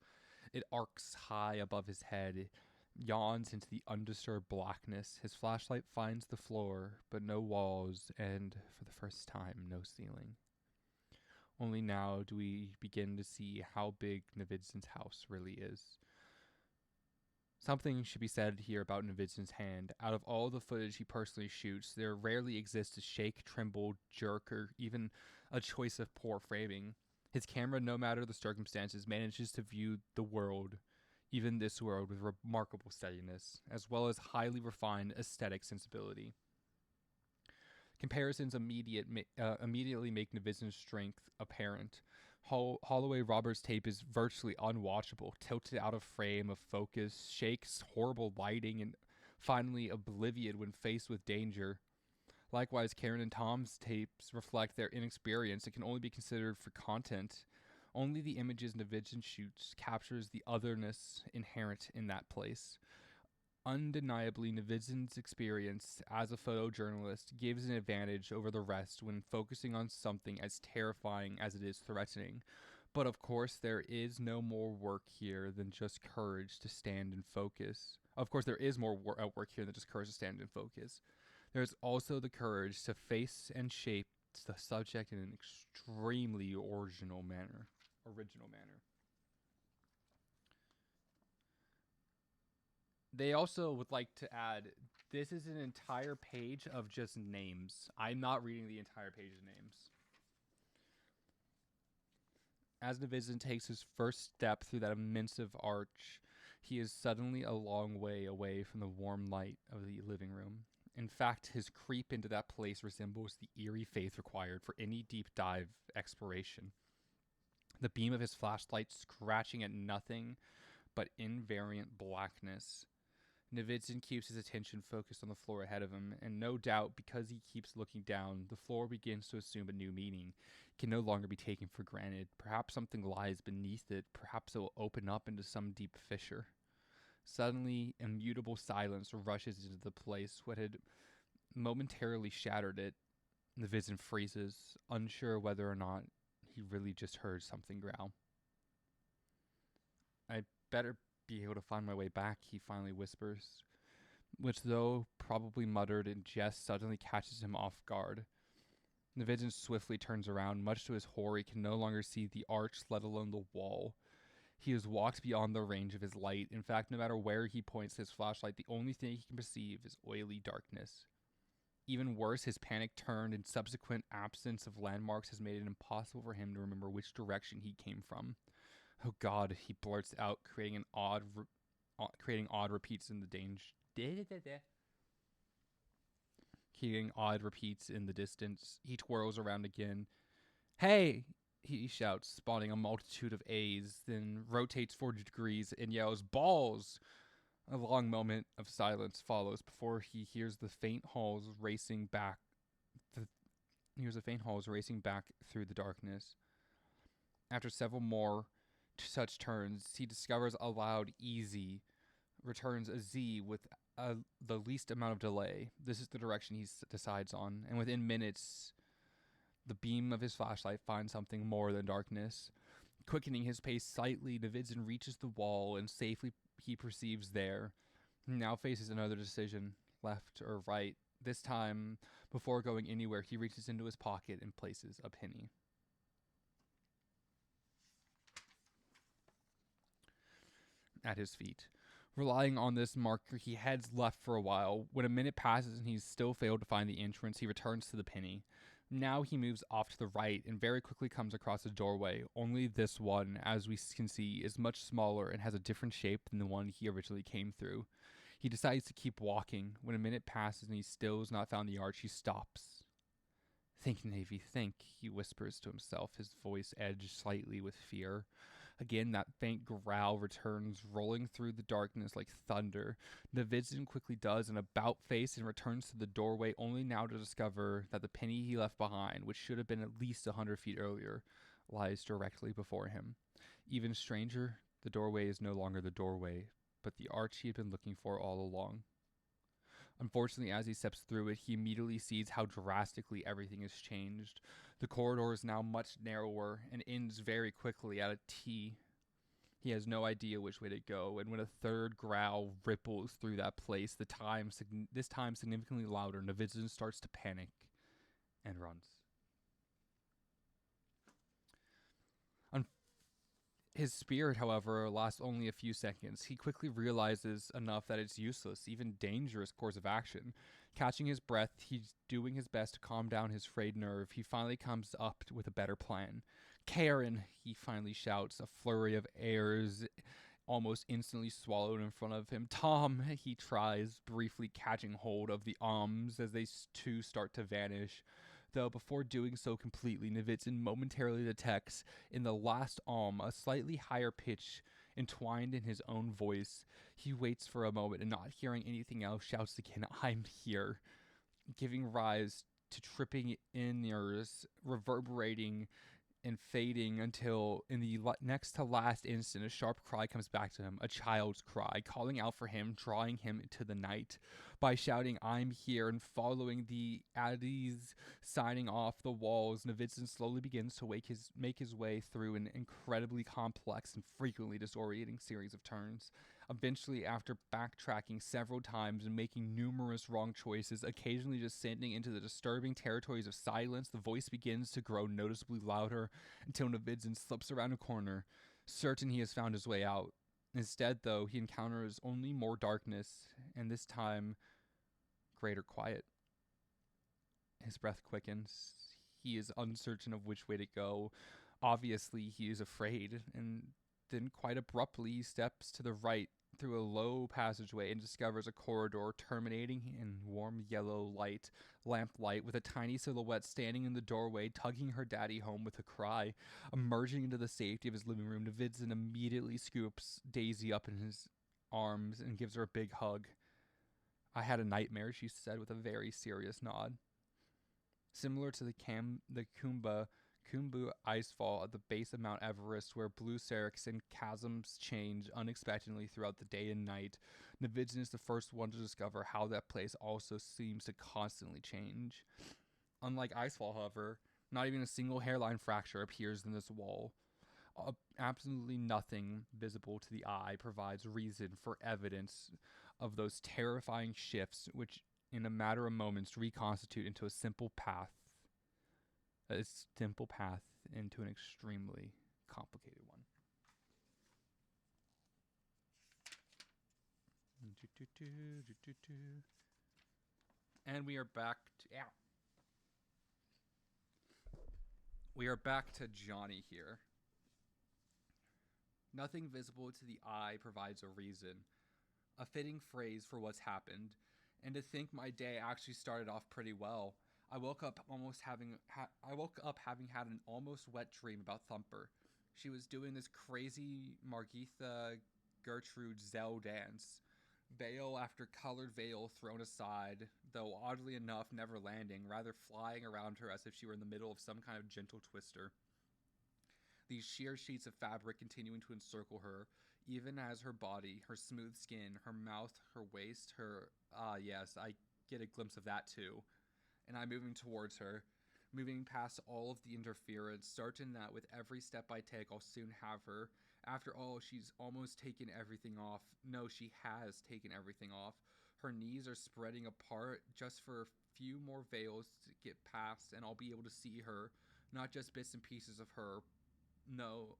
It arcs high above his head, yawns into the undisturbed blackness. His flashlight finds the floor, but no walls, and, for the first time, no ceiling. Only now do we begin to see how big Navidson's house really is. Something should be said here about Navidson's hand. Out of all the footage he personally shoots, there rarely exists a shake, tremble, jerk, or even a choice of poor framing. His camera, no matter the circumstances, manages to view the world, even this world, with remarkable steadiness, as well as highly refined aesthetic sensibility. Comparisons immediately make Navidson's strength apparent. Holloway Roberts' tape is virtually unwatchable, tilted out of frame, of focus, shakes, horrible lighting, and finally oblivion when faced with danger. Likewise, Karen and Tom's tapes reflect their inexperience and can only be considered for content. Only the images Navidson shoots captures the otherness inherent in that place. Undeniably, Novidzin's experience as a photojournalist gives an advantage over the rest when focusing on something as terrifying as it is threatening. But of course, there is no more work here than just courage to stand and focus. Of course, there is more work here than just courage to stand and focus. There's also the courage to face and shape the subject in an extremely original manner. They also would like to add this is an entire page of just names. I'm not reading the entire page of names. As Navidzin takes his first step through that immense arch, he is suddenly a long way away from the warm light of the living room. In fact, his creep into that place resembles the eerie faith required for any deep dive exploration. The beam of his flashlight scratching at nothing but invariant blackness. Novidzin keeps his attention focused on the floor ahead of him, and no doubt because he keeps looking down, the floor begins to assume a new meaning. It can no longer be taken for granted. Perhaps something lies beneath it. Perhaps it will open up into some deep fissure. Suddenly, immutable silence rushes into the place what had momentarily shattered it. Novidzin freezes, unsure whether or not he really just heard something growl. I better be able to find my way back, he finally whispers, which, though probably muttered in jest, suddenly catches him off guard. Novidzin swiftly turns around. Much to his horror, he can no longer see the arch, let alone the wall. He has walked beyond the range of his light. In fact, no matter where he points his flashlight, the only thing he can perceive is oily darkness. Even worse, his panic turned and subsequent absence of landmarks has made it impossible for him to remember which direction he came from. Oh God, he blurts out, creating odd repeats in the Creating odd repeats in the distance. He twirls around again. Hey, he shouts, spawning a multitude of A's, then rotates 40 degrees and yells, balls! A long moment of silence follows before he hears the faint halls racing back. Through the darkness. After several more such turns, he discovers a loud easy returns a Z with the least amount of delay. This is the direction he decides on, and within minutes, the beam of his flashlight finds something more than darkness. Quickening his pace slightly, Novidzin reaches the wall and safely he perceives there. He now faces another decision, left or right. This time, before going anywhere, he reaches into his pocket and places a penny. At his feet. Relying on this marker, he heads left for a while. When a minute passes and he's still failed to find the entrance, he returns to the penny. Now he moves off to the right and very quickly comes across a doorway. Only this one, as we can see, is much smaller and has a different shape than the one he originally came through. He decides to keep walking. When a minute passes and he still has not found the arch, he stops. Think, Navy, think, he whispers to himself, his voice edged slightly with fear. Again, that faint growl returns, rolling through the darkness like thunder. Novidzin quickly does an about-face and returns to the doorway, only now to discover that the penny he left behind, which should have been at least 100 feet earlier, lies directly before him. Even stranger, the doorway is no longer the doorway, but the arch he had been looking for all along. Unfortunately, as he steps through it, he immediately sees how drastically everything has changed. The corridor is now much narrower and ends very quickly at a T. He has no idea which way to go, and when a third growl ripples through that place, this time significantly louder, Novidzin starts to panic and runs. His spirit, however, lasts only a few seconds. He quickly realizes enough that it's useless, even dangerous course of action. Catching his breath, he's doing his best to calm down his frayed nerve. He finally comes up with a better plan. Karen, he finally shouts, a flurry of airs almost instantly swallowed in front of him. Tom, he tries, briefly catching hold of the arms as they two start to vanish. Though before doing so completely, Novidzin momentarily detects in the last a slightly higher pitch entwined in his own voice. He waits for a moment and, not hearing anything else, shouts again, I'm here, giving rise to tripping in ears reverberating and fading until in the next to last instant a sharp cry comes back to him, a child's cry, calling out for him, drawing him into the night. By shouting, "I'm here," and following the Addies signing off the walls, Novitzin slowly begins to make his way through an incredibly complex and frequently disorienting series of turns. Eventually, after backtracking several times and making numerous wrong choices, occasionally descending into the disturbing territories of silence, the voice begins to grow noticeably louder until Novidzin slips around a corner, certain he has found his way out. Instead, though, he encounters only more darkness, and this time, greater quiet. His breath quickens. He is uncertain of which way to go. Obviously, he is afraid, and then quite abruptly he steps to the right through a low passageway and discovers a corridor terminating in warm yellow lamplight, with a tiny silhouette standing in the doorway, tugging her daddy home with a cry. Emerging into the safety of his living room, Davidson immediately scoops Daisy up in his arms and gives her a big hug. "I had a nightmare," she said with a very serious nod. Similar to the Khumbu icefall at the base of Mount Everest, where blue seracs and chasms change unexpectedly throughout the day and night, Novidzin is the first one to discover how that place also seems to constantly change. Unlike icefall, however, not even a single hairline fracture appears in this wall. Absolutely nothing visible to the eye provides reason for evidence of those terrifying shifts, which in a matter of moments reconstitute into a simple path into an extremely complicated one. And we are back to Johnny here. Nothing visible to the eye provides a reason, a fitting phrase for what's happened, and to think my day actually started off pretty well. I woke up having had an almost wet dream about Thumper. She was doing this crazy Margitha Gertrude Zell dance, veil after colored veil thrown aside, though oddly enough never landing, rather flying around her as if she were in the middle of some kind of gentle twister. These sheer sheets of fabric continuing to encircle her, even as her body, her smooth skin, her mouth, her waist, yes, I get a glimpse of that too. And I'm moving towards her, moving past all of the interference, certain that with every step I take, I'll soon have her. After all, she's almost taken everything off. No, she has taken everything off. Her knees are spreading apart just for a few more veils to get past, and I'll be able to see her, not just bits and pieces of her. No,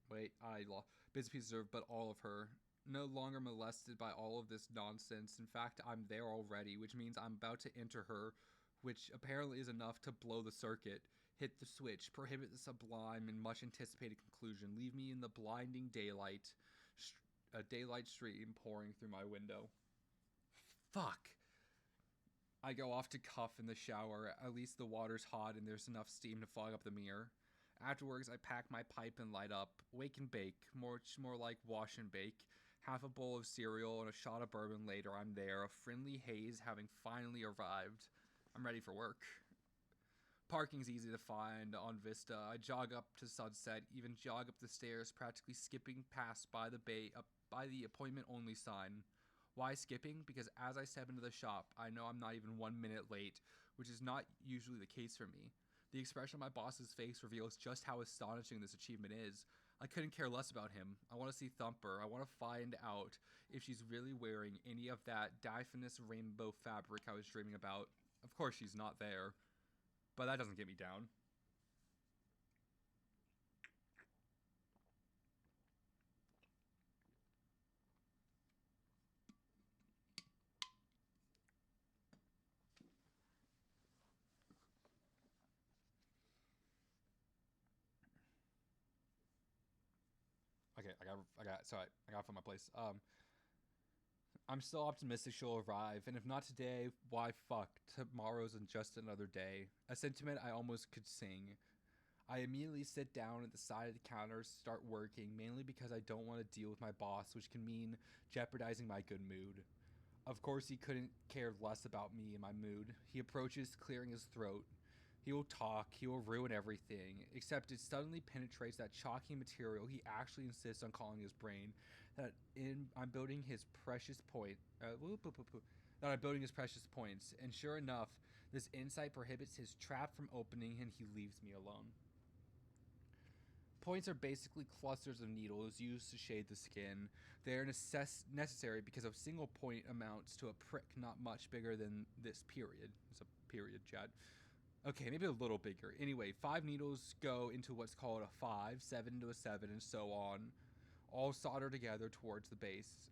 wait, I lost bits and pieces of, but all of her. No longer molested by all of this nonsense. In fact, I'm there already, which means I'm about to enter her, which apparently is enough to blow the circuit, hit the switch, prohibit the sublime and much anticipated conclusion, leave me in the blinding daylight, a daylight stream pouring through my window. Fuck. I go off to cuff in the shower. At least the water's hot and there's enough steam to fog up the mirror. Afterwards, I pack my pipe and light up. Wake and bake, much more like wash and bake. Half a bowl of cereal and a shot of bourbon later, I'm there, a friendly haze having finally arrived. I'm ready for work. Parking's easy to find on Vista. I jog up to Sunset, even jog up the stairs, practically skipping past by the appointment-only sign. Why skipping? Because as I step into the shop, I know I'm not even 1 minute late, which is not usually the case for me. The expression on my boss's face reveals just how astonishing this achievement is. I couldn't care less about him. I want to see Thumper. I want to find out if she's really wearing any of that diaphanous rainbow fabric I was dreaming about. Of course she's not there, but that doesn't get me down. Okay, I got from my place. I'm still optimistic she'll arrive, and if not today, why fuck? Tomorrow's just another day. A sentiment I almost could sing. I immediately sit down at the side of the counter, start working, mainly because I don't want to deal with my boss, which can mean jeopardizing my good mood. Of course, he couldn't care less about me and my mood. He approaches, clearing his throat. He will talk, he will ruin everything, except it suddenly penetrates that chalky material he actually insists on calling his brain. That I'm building his precious point. That I'm building his precious points, and sure enough, this insight prohibits his trap from opening, and he leaves me alone. Points are basically clusters of needles used to shade the skin. They are necessary because a single point amounts to a prick not much bigger than this period. It's a period, Chad. Okay, maybe a little bigger. Anyway, 5 needles go into what's called a 5, 7 into a 7, and so on, all soldered together towards the base.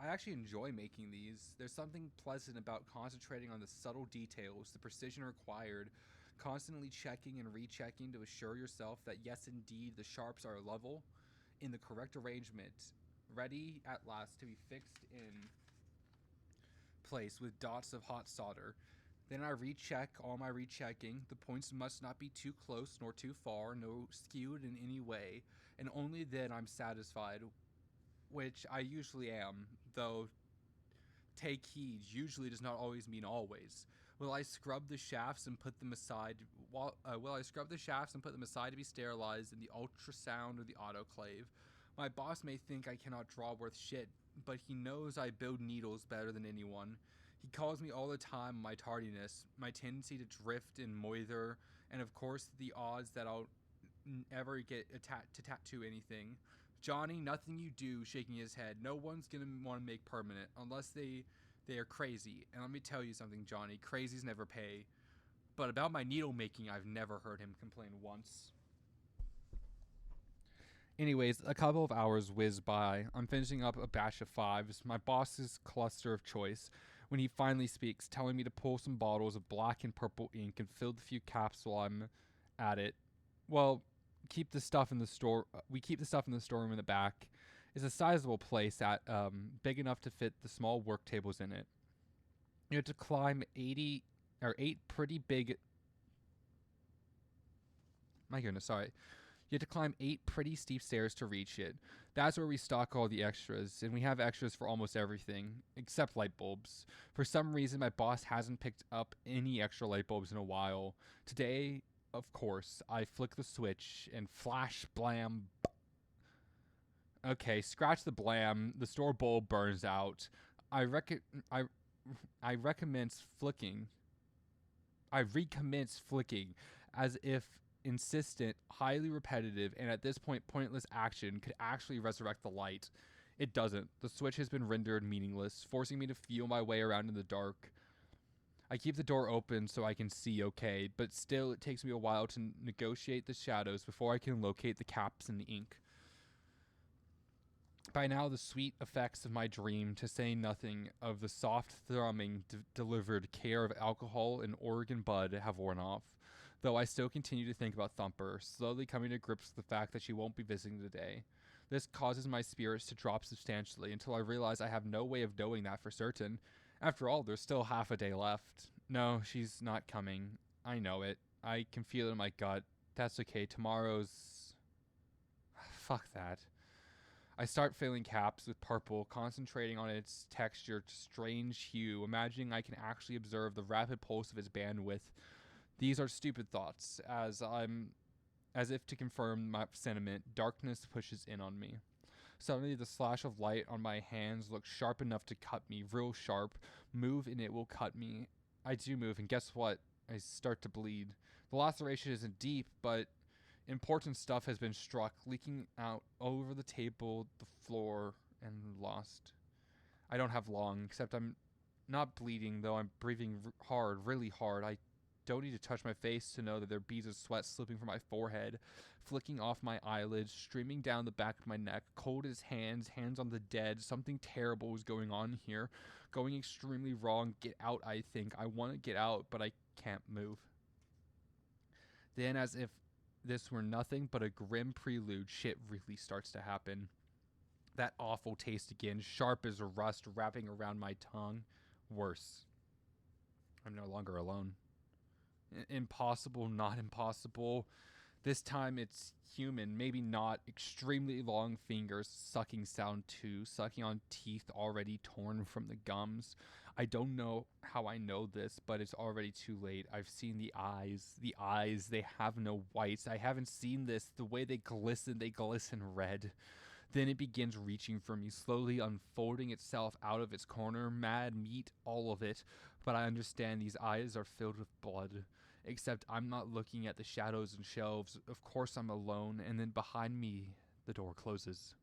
I actually enjoy making these. There's something pleasant about concentrating on the subtle details, the precision required, constantly checking and rechecking to assure yourself that yes, indeed, the sharps are level, in the correct arrangement, ready at last to be fixed in place with dots of hot solder. Then I recheck all my rechecking. The points must not be too close nor too far, no skewed in any way, and only then I'm satisfied, which I usually am, though take heed usually does not always mean always. Will I scrub the shafts and put them aside? Will I scrub the shafts and put them aside to be sterilized in the ultrasound or the autoclave? My boss may think I cannot draw worth shit, but he knows I build needles better than anyone. He calls me all the time my tardiness, my tendency to drift and moither, and of course the odds that I'll ever get to tattoo anything. Johnny, nothing you do, shaking his head. No one's gonna want to make permanent unless they are crazy. And let me tell you something, Johnny. Crazies never pay. But about my needle making, I've never heard him complain once. Anyways, a couple of hours whiz by. I'm finishing up a batch of 5s, my boss's cluster of choice, when he finally speaks, telling me to pull some bottles of black and purple ink and fill the few caps while I'm at it. Well, keep the stuff in the store. We keep the stuff in the storeroom in the back. It's a sizable place at big enough to fit the small work tables in it. You have to climb 8 pretty big. My goodness, sorry. You have to climb 8 pretty steep stairs to reach it. That's where we stock all the extras, and we have extras for almost everything, except light bulbs. For some reason, my boss hasn't picked up any extra light bulbs in a while. Today, of course, I flick the switch and flash blam. Okay, scratch the blam. The store bulb burns out. I recommence flicking. I recommence flicking as if insistent, highly repetitive, and at this point pointless action could actually resurrect the light. It doesn't. The switch has been rendered meaningless, forcing me to feel my way around in the dark. I keep the door open so I can see okay, but still it takes me a while to negotiate the shadows before I can locate the caps and the ink. By now, the sweet effects of my dream, to say nothing of the soft thrumming delivered care of alcohol and Oregon bud, have worn off, though I still continue to think about Thumper, slowly coming to grips with the fact that she won't be visiting today. This causes my spirits to drop substantially until I realize I have no way of knowing that for certain. After all, there's still half a day left. No, she's not coming. I know it. I can feel it in my gut. That's okay. Tomorrow's... Fuck that. I start filling caps with purple, concentrating on its texture, strange hue, imagining I can actually observe the rapid pulse of its bandwidth. These are stupid thoughts, as if to confirm my sentiment, darkness pushes in on me. Suddenly, the slash of light on my hands looks sharp enough to cut me, real sharp. Move and it will cut me. I do move, and guess what? I start to bleed. The laceration isn't deep, but important stuff has been struck, leaking out over the table, the floor, and lost. I don't have long, except I'm not bleeding, though I'm breathing hard, really hard. I don't need to touch my face to know that there are beads of sweat slipping from my forehead, flicking off my eyelids, streaming down the back of my neck, cold as hands on the dead. Something terrible is going on here, going extremely wrong. Get out, I think. I want to get out, but I can't move. Then, as if this were nothing but a grim prelude, shit really starts to happen. That awful taste again, sharp as a rust wrapping around my tongue. Worse. I'm no longer alone. Impossible, not impossible. This time it's human, maybe not. Extremely long fingers, sucking sound too, sucking on teeth already torn from the gums. I don't know how I know this, but it's already too late. I've seen the eyes. The eyes, they have no whites. I haven't seen this. The way they glisten red. Then it begins reaching for me, slowly unfolding itself out of its corner, mad meat, all of it. But I understand these eyes are filled with blood. Except I'm not looking at the shadows and shelves. Of course I'm alone, and then behind me, the door closes.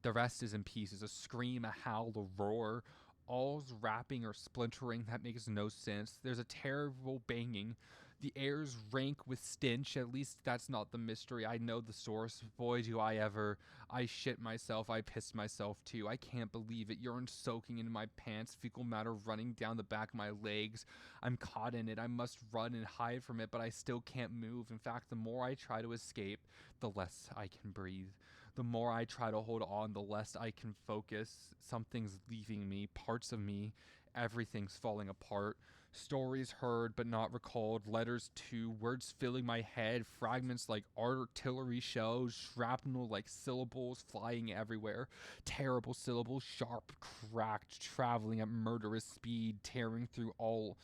The rest is in pieces, a scream, a howl, a roar. All's rapping or splintering that makes no sense. There's a terrible banging. The air's rank with stench. At least that's not the mystery. I know the source. Boy, do I ever. I shit myself. I pissed myself too. I can't believe it. Urine soaking into my pants. Fecal matter running down the back of my legs. I'm caught in it. I must run and hide from it, but I still can't move. In fact, the more I try to escape, the less I can breathe. The more I try to hold on, the less I can focus. Something's leaving me, parts of me. Everything's falling apart. Stories heard but not recalled, letters too, words filling my head, fragments like artillery shells, shrapnel like syllables flying everywhere. Terrible syllables, sharp, cracked, traveling at murderous speed, tearing through all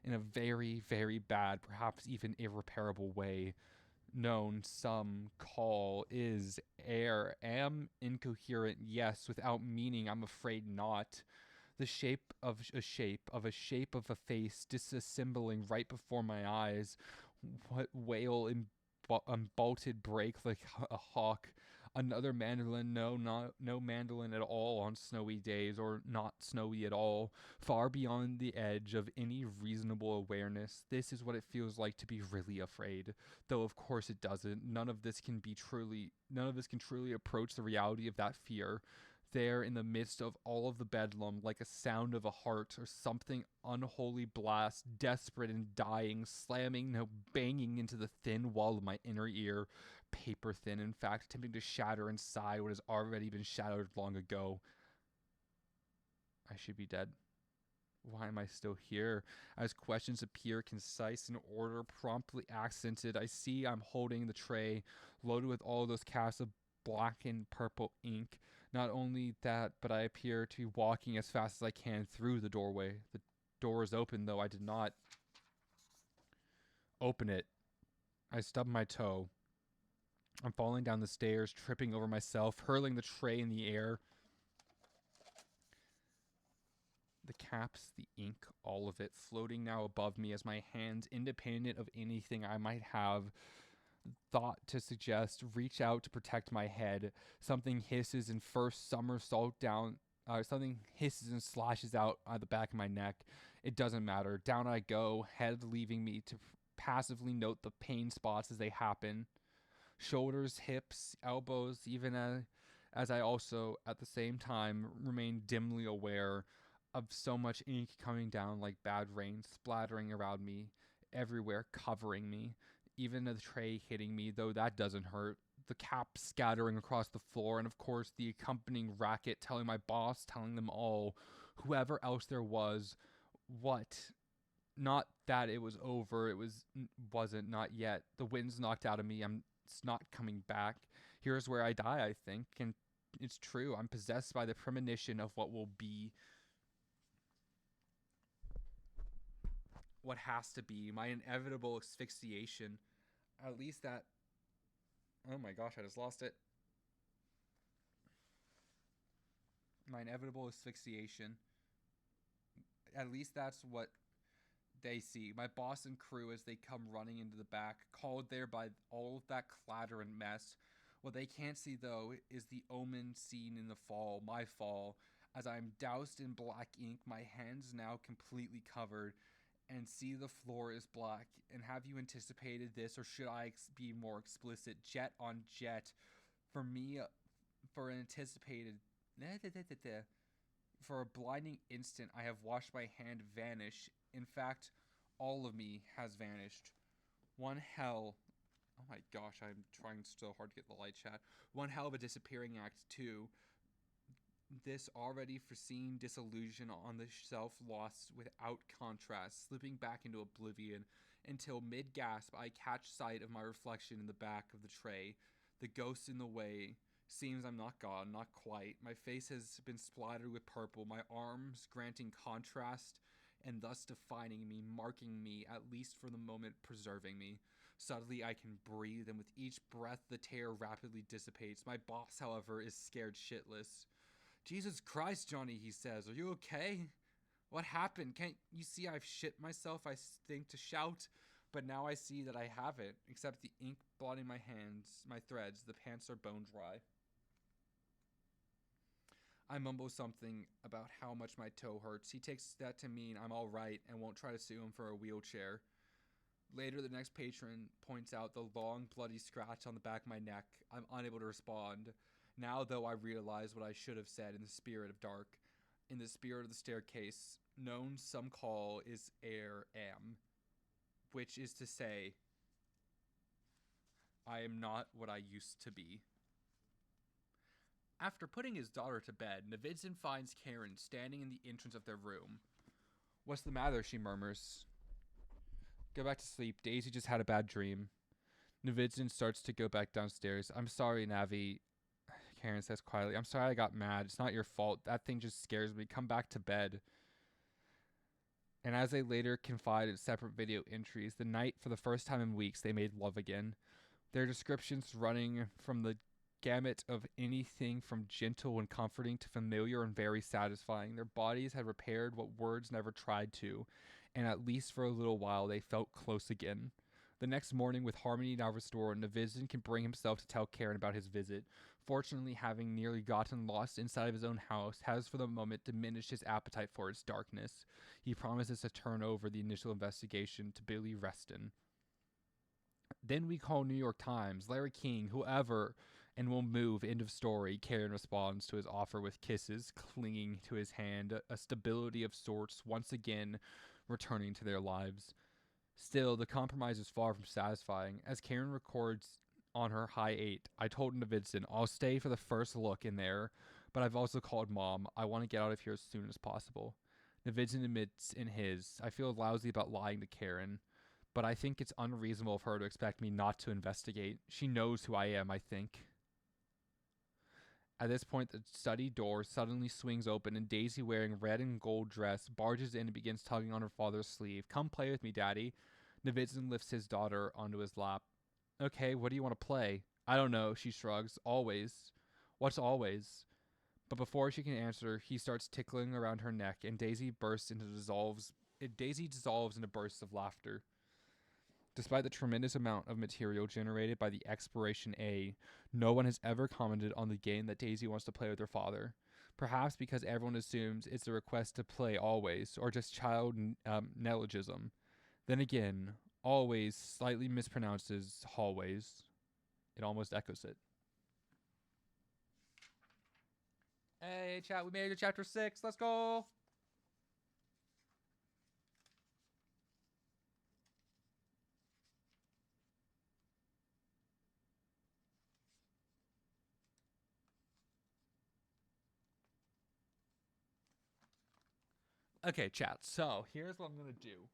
in a very, very bad, perhaps even irreparable way. Known, some call, is, air, am incoherent, yes, without meaning, I'm afraid not. The shape of a shape of a face disassembling right before my eyes. What wail in unbolted break like a hawk. Another mandolin, no mandolin at all on snowy days, or not snowy at all, far beyond the edge of any reasonable awareness. This is what it feels like to be really afraid, though of course it doesn't. None of this can truly approach the reality of that fear. There in the midst of all of the bedlam, like a sound of a heart or something unholy blast, desperate and dying, slamming, no banging into the thin wall of my inner ear, paper thin, in fact, attempting to shatter inside what has already been shattered long ago. I should be dead. Why am I still here? As questions appear concise in order, promptly accented, I see I'm holding the tray loaded with all those caps of black and purple ink. Not only that, but I appear to be walking as fast as I can through the doorway. The door is open, though I did not open it. I stubbed my toe. I'm falling down the stairs, tripping over myself, hurling the tray in the air. The caps, the ink, all of it floating now above me as my hands, independent of anything I might have thought to suggest, reach out to protect my head. Something hisses and first somersault down. Something hisses and slashes out the back of my neck. It doesn't matter. Down I go, head leaving me to passively note the pain spots as they happen. Shoulders, hips, elbows, even as I also, at the same time, remain dimly aware of so much ink coming down like bad rain, splattering around me, everywhere, covering me. Even the tray hitting me, though that doesn't hurt. The caps scattering across the floor, and of course the accompanying racket telling my boss, telling them all, whoever else there was, what? Not that it was over, wasn't, not yet. The wind's knocked out of me, it's not coming back. Here's where I die, I think, and it's true. I'm possessed by the premonition of what will be. What has to be, my inevitable asphyxiation. At least that. Oh my gosh, I just lost it. My inevitable asphyxiation. At least that's what they see. My boss and crew as they come running into the back, called there by all of that clatter and mess. What they can't see, though, is the omen seen in the fall, my fall, as I am doused in black ink, my hands now completely covered, and see the floor is black. And have you anticipated this, or should I be more explicit? Jet on jet. For me, for an anticipated... For a blinding instant, I have watched my hand vanish. In fact, all of me has vanished. One hell... Oh my gosh, I'm trying so hard to get the light chat. One hell of a disappearing act, too. This already foreseen disillusion on the shelf lost without contrast, slipping back into oblivion, until mid-gasp I catch sight of my reflection in the back of the tray. The ghost in the way. Seems I'm not gone, not quite. My face has been splattered with purple, my arms granting contrast and thus defining me, marking me, at least for the moment preserving me. Suddenly I can breathe, and with each breath the terror rapidly dissipates. My boss, however, is scared shitless. Jesus Christ, Johnny, he says, are you okay? What happened? Can't you see I've shit myself? I think to shout, but now I see that I haven't, except the ink blotting my hands, my threads. The pants are bone dry. I mumble something about how much my toe hurts. He takes that to mean I'm all right and won't try to sue him for a wheelchair. Later, the next patron points out the long, bloody scratch on the back of my neck. I'm unable to respond. Now, though, I realize what I should have said in the spirit of dark. In the spirit of the staircase, known some call is air am, which is to say, I am not what I used to be. After putting his daughter to bed, Navidson finds Karen standing in the entrance of their room. What's the matter, she murmurs. Go back to sleep. Daisy just had a bad dream. Navidson starts to go back downstairs. I'm sorry, Navi, Karen says quietly. I'm sorry I got mad. It's not your fault. That thing just scares me. Come back to bed. And as they later confide in separate video entries, the night, for the first time in weeks, they made love again. Their descriptions running from the gamut of anything from gentle and comforting to familiar and very satisfying. Their bodies had repaired what words never tried to, and at least for a little while they felt close again. The next morning, with harmony now restored, Navidson can bring himself to tell Karen about his visit. Fortunately, having nearly gotten lost inside of his own house has for the moment diminished his appetite for its darkness. He promises to turn over the initial investigation to Billy Reston. Then we call New York Times, Larry King, whoever, and we'll move. End of story. Karen responds to his offer with kisses, clinging to his hand, a stability of sorts once again returning to their lives. Still, the compromise is far from satisfying. As Karen records on her high 8, I told Navidson, I'll stay for the first look in there, but I've also called Mom. I want to get out of here as soon as possible. Navidson admits in his, I feel lousy about lying to Karen, but I think it's unreasonable of her to expect me not to investigate. She knows who I am, I think. At this point, the study door suddenly swings open, and Daisy, wearing red and gold dress, barges in and begins tugging on her father's sleeve. Come play with me, Daddy. Navidson lifts his daughter onto his lap. Okay, what do you want to play? I don't know, she shrugs. Always. What's always? But before she can answer, he starts tickling around her neck, and Daisy dissolves into bursts of laughter. Despite the tremendous amount of material generated by the Exploration A, no one has ever commented on the game that Daisy wants to play with her father. Perhaps because everyone assumes it's a request to play always, or just child neologism. Then again, always slightly mispronounces hallways. It almost echoes it. Hey, chat, we made it to chapter 6. Let's go! Okay, chat, so here's what I'm going to do.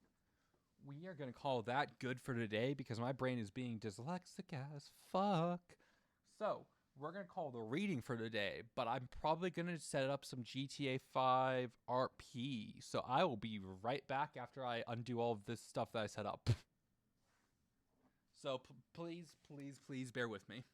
We are going to call that good for today because my brain is being dyslexic as fuck. So, we're going to call the reading for today, but I'm probably going to set up some GTA 5 RP. So, I will be right back after I undo all of this stuff that I set up. So, please bear with me.